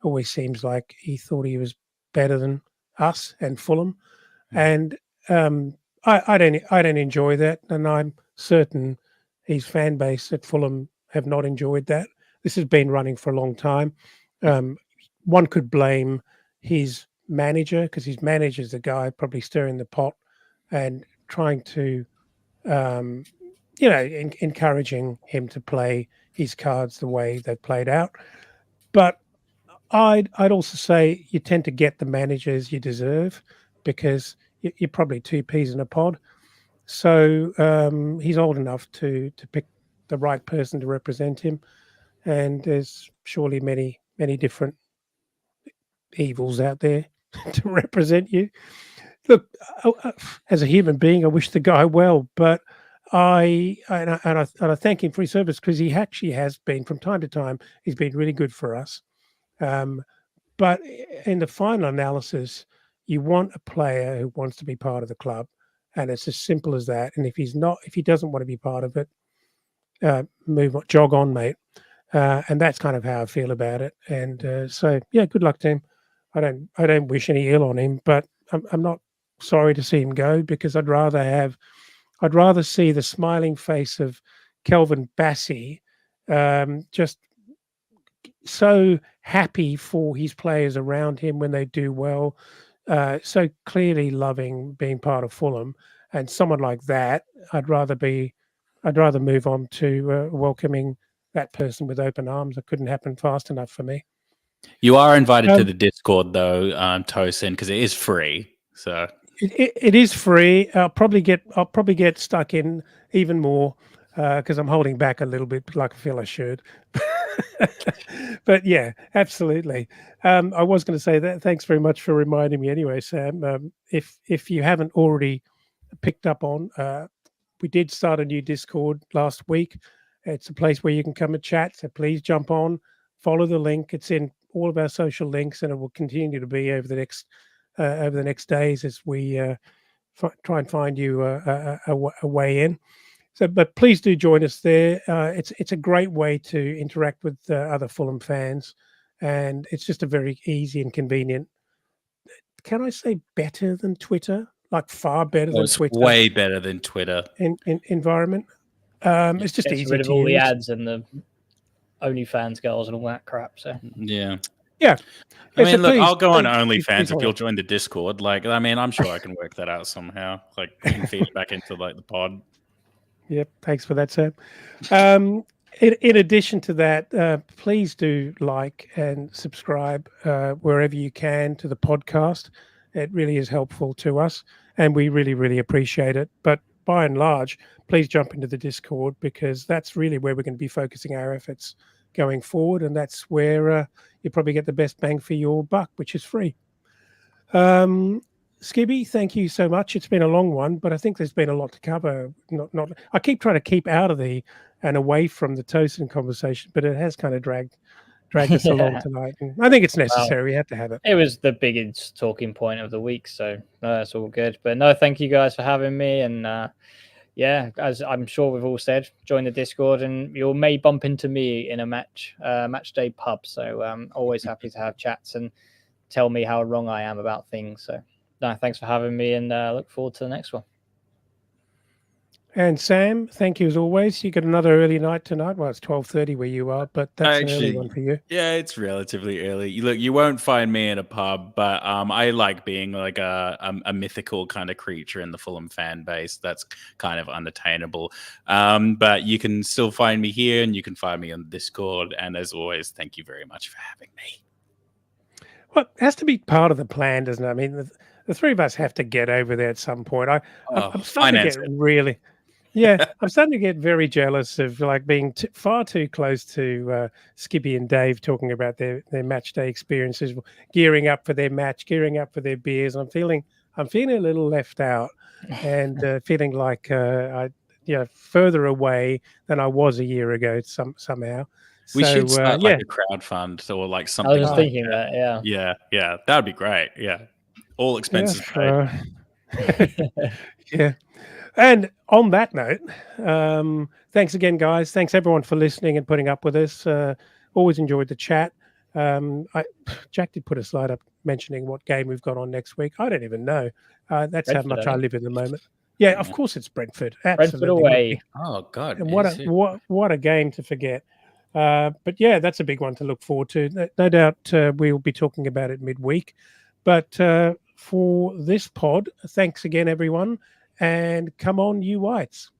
Always seems like he thought he was better than us and Fulham, and I don't enjoy that, and I'm certain his fan base at Fulham have not enjoyed that. This has been running for a long time. One could blame his manager, because his manager's the guy probably stirring the pot and trying to encouraging him to play his cards the way they played out. But I'd also say you tend to get the managers you deserve, because you're probably two peas in a pod. So he's old enough to pick the right person to represent him, and there's surely many different evils out there to represent you. Look, as a human being, I wish the guy well, but I thank him for his service, because he actually has been, from time to time, he's been really good for us. But in the final analysis, you want a player who wants to be part of the club, and it's as simple as that. And if he doesn't want to be part of it, move on, jog on, mate. And that's kind of how I feel about it. And so, yeah, good luck to him. I don't wish any ill on him, but I'm not sorry to see him go, because I'd rather see the smiling face of Kelvin Bassey, just so happy for his players around him when they do well, so clearly loving being part of Fulham, and someone like that, I'd rather move on to welcoming that person with open arms. It couldn't happen fast enough for me. You are invited to the Discord though, Tosin, because it is free. So it is free. I'll probably get stuck in even more, because I'm holding back a little bit, like I feel I should. But yeah, absolutely. I was going to say that. Thanks very much for reminding me. Anyway, Sam, if you haven't already picked up on, we did start a new Discord last week. It's a place where you can come and chat. So please jump on, follow the link. It's in all of our social links, and it will continue to be over the next days as we try and find you a way in. So, but please do join us there. It's a great way to interact with other Fulham fans, and it's just a very easy and convenient. Can I say better than Twitter? Like far better than Twitter. Way better than Twitter. In environment. It's just easy rid of to all use. the ads and the OnlyFans girls and all that crap. So yeah. I mean, look, I'll go on OnlyFans if you'll join the Discord. Like, I mean, I'm sure I can work that out somehow. Like, you can feed it back into like the pod. Yep, thanks for that, Sam. In addition to that, please do like and subscribe wherever you can to the podcast. It really is helpful to us, and we really, really appreciate it. But by and large, please jump into the Discord, because that's really where we're going to be focusing our efforts going forward, and that's where you probably get the best bang for your buck, which is free. Skibby, thank you so much. It's been a long one, but I think there's been a lot to cover. I keep trying to keep out of and away from the Tosin conversation, but it has kind of dragged us along tonight. And I think it's necessary. Well, we had to have it. It was the biggest talking point of the week, so no, that's all good. But no, thank you guys for having me. And yeah, as I'm sure we've all said, join the Discord, and you may bump into me in a match day pub. So always happy to have chats. And tell me how wrong I am about things. So, no, thanks for having me, and look forward to the next one. And Sam, thank you as always. You got another early night tonight. Well, it's 12:30 where you are, but that's an early one for you. Yeah, it's relatively early. You won't find me in a pub, but I like being like a mythical kind of creature in the Fulham fan base. That's kind of unattainable. But you can still find me here, and you can find me on Discord. And as always, thank you very much for having me. Well, it has to be part of the plan, doesn't it? I mean, the three of us have to get over there at some point. I'm starting to get really... Yeah, I'm starting to get very jealous of like being far too close to Skippy and Dave talking about their match day experiences, gearing up for their match, gearing up for their beers. I'm feeling a little left out, and feeling like further away than I was a year ago. Somehow, we should start like a crowd fund or like something. I was like thinking that. Yeah, that'd be great. Yeah, all expenses paid. Yeah. And on that note, thanks again, guys. Thanks everyone for listening and putting up with us. Always enjoyed the chat. Jack did put a slide up mentioning what game we've got on next week. I don't even know. That's Brentford, how much I live in the moment. Yeah, of course it's Brentford. Absolutely. Brentford away. Oh God! And what a game to forget. But yeah, that's a big one to look forward to. No doubt we'll be talking about it midweek. But for this pod, thanks again, everyone. And come on, you Whites.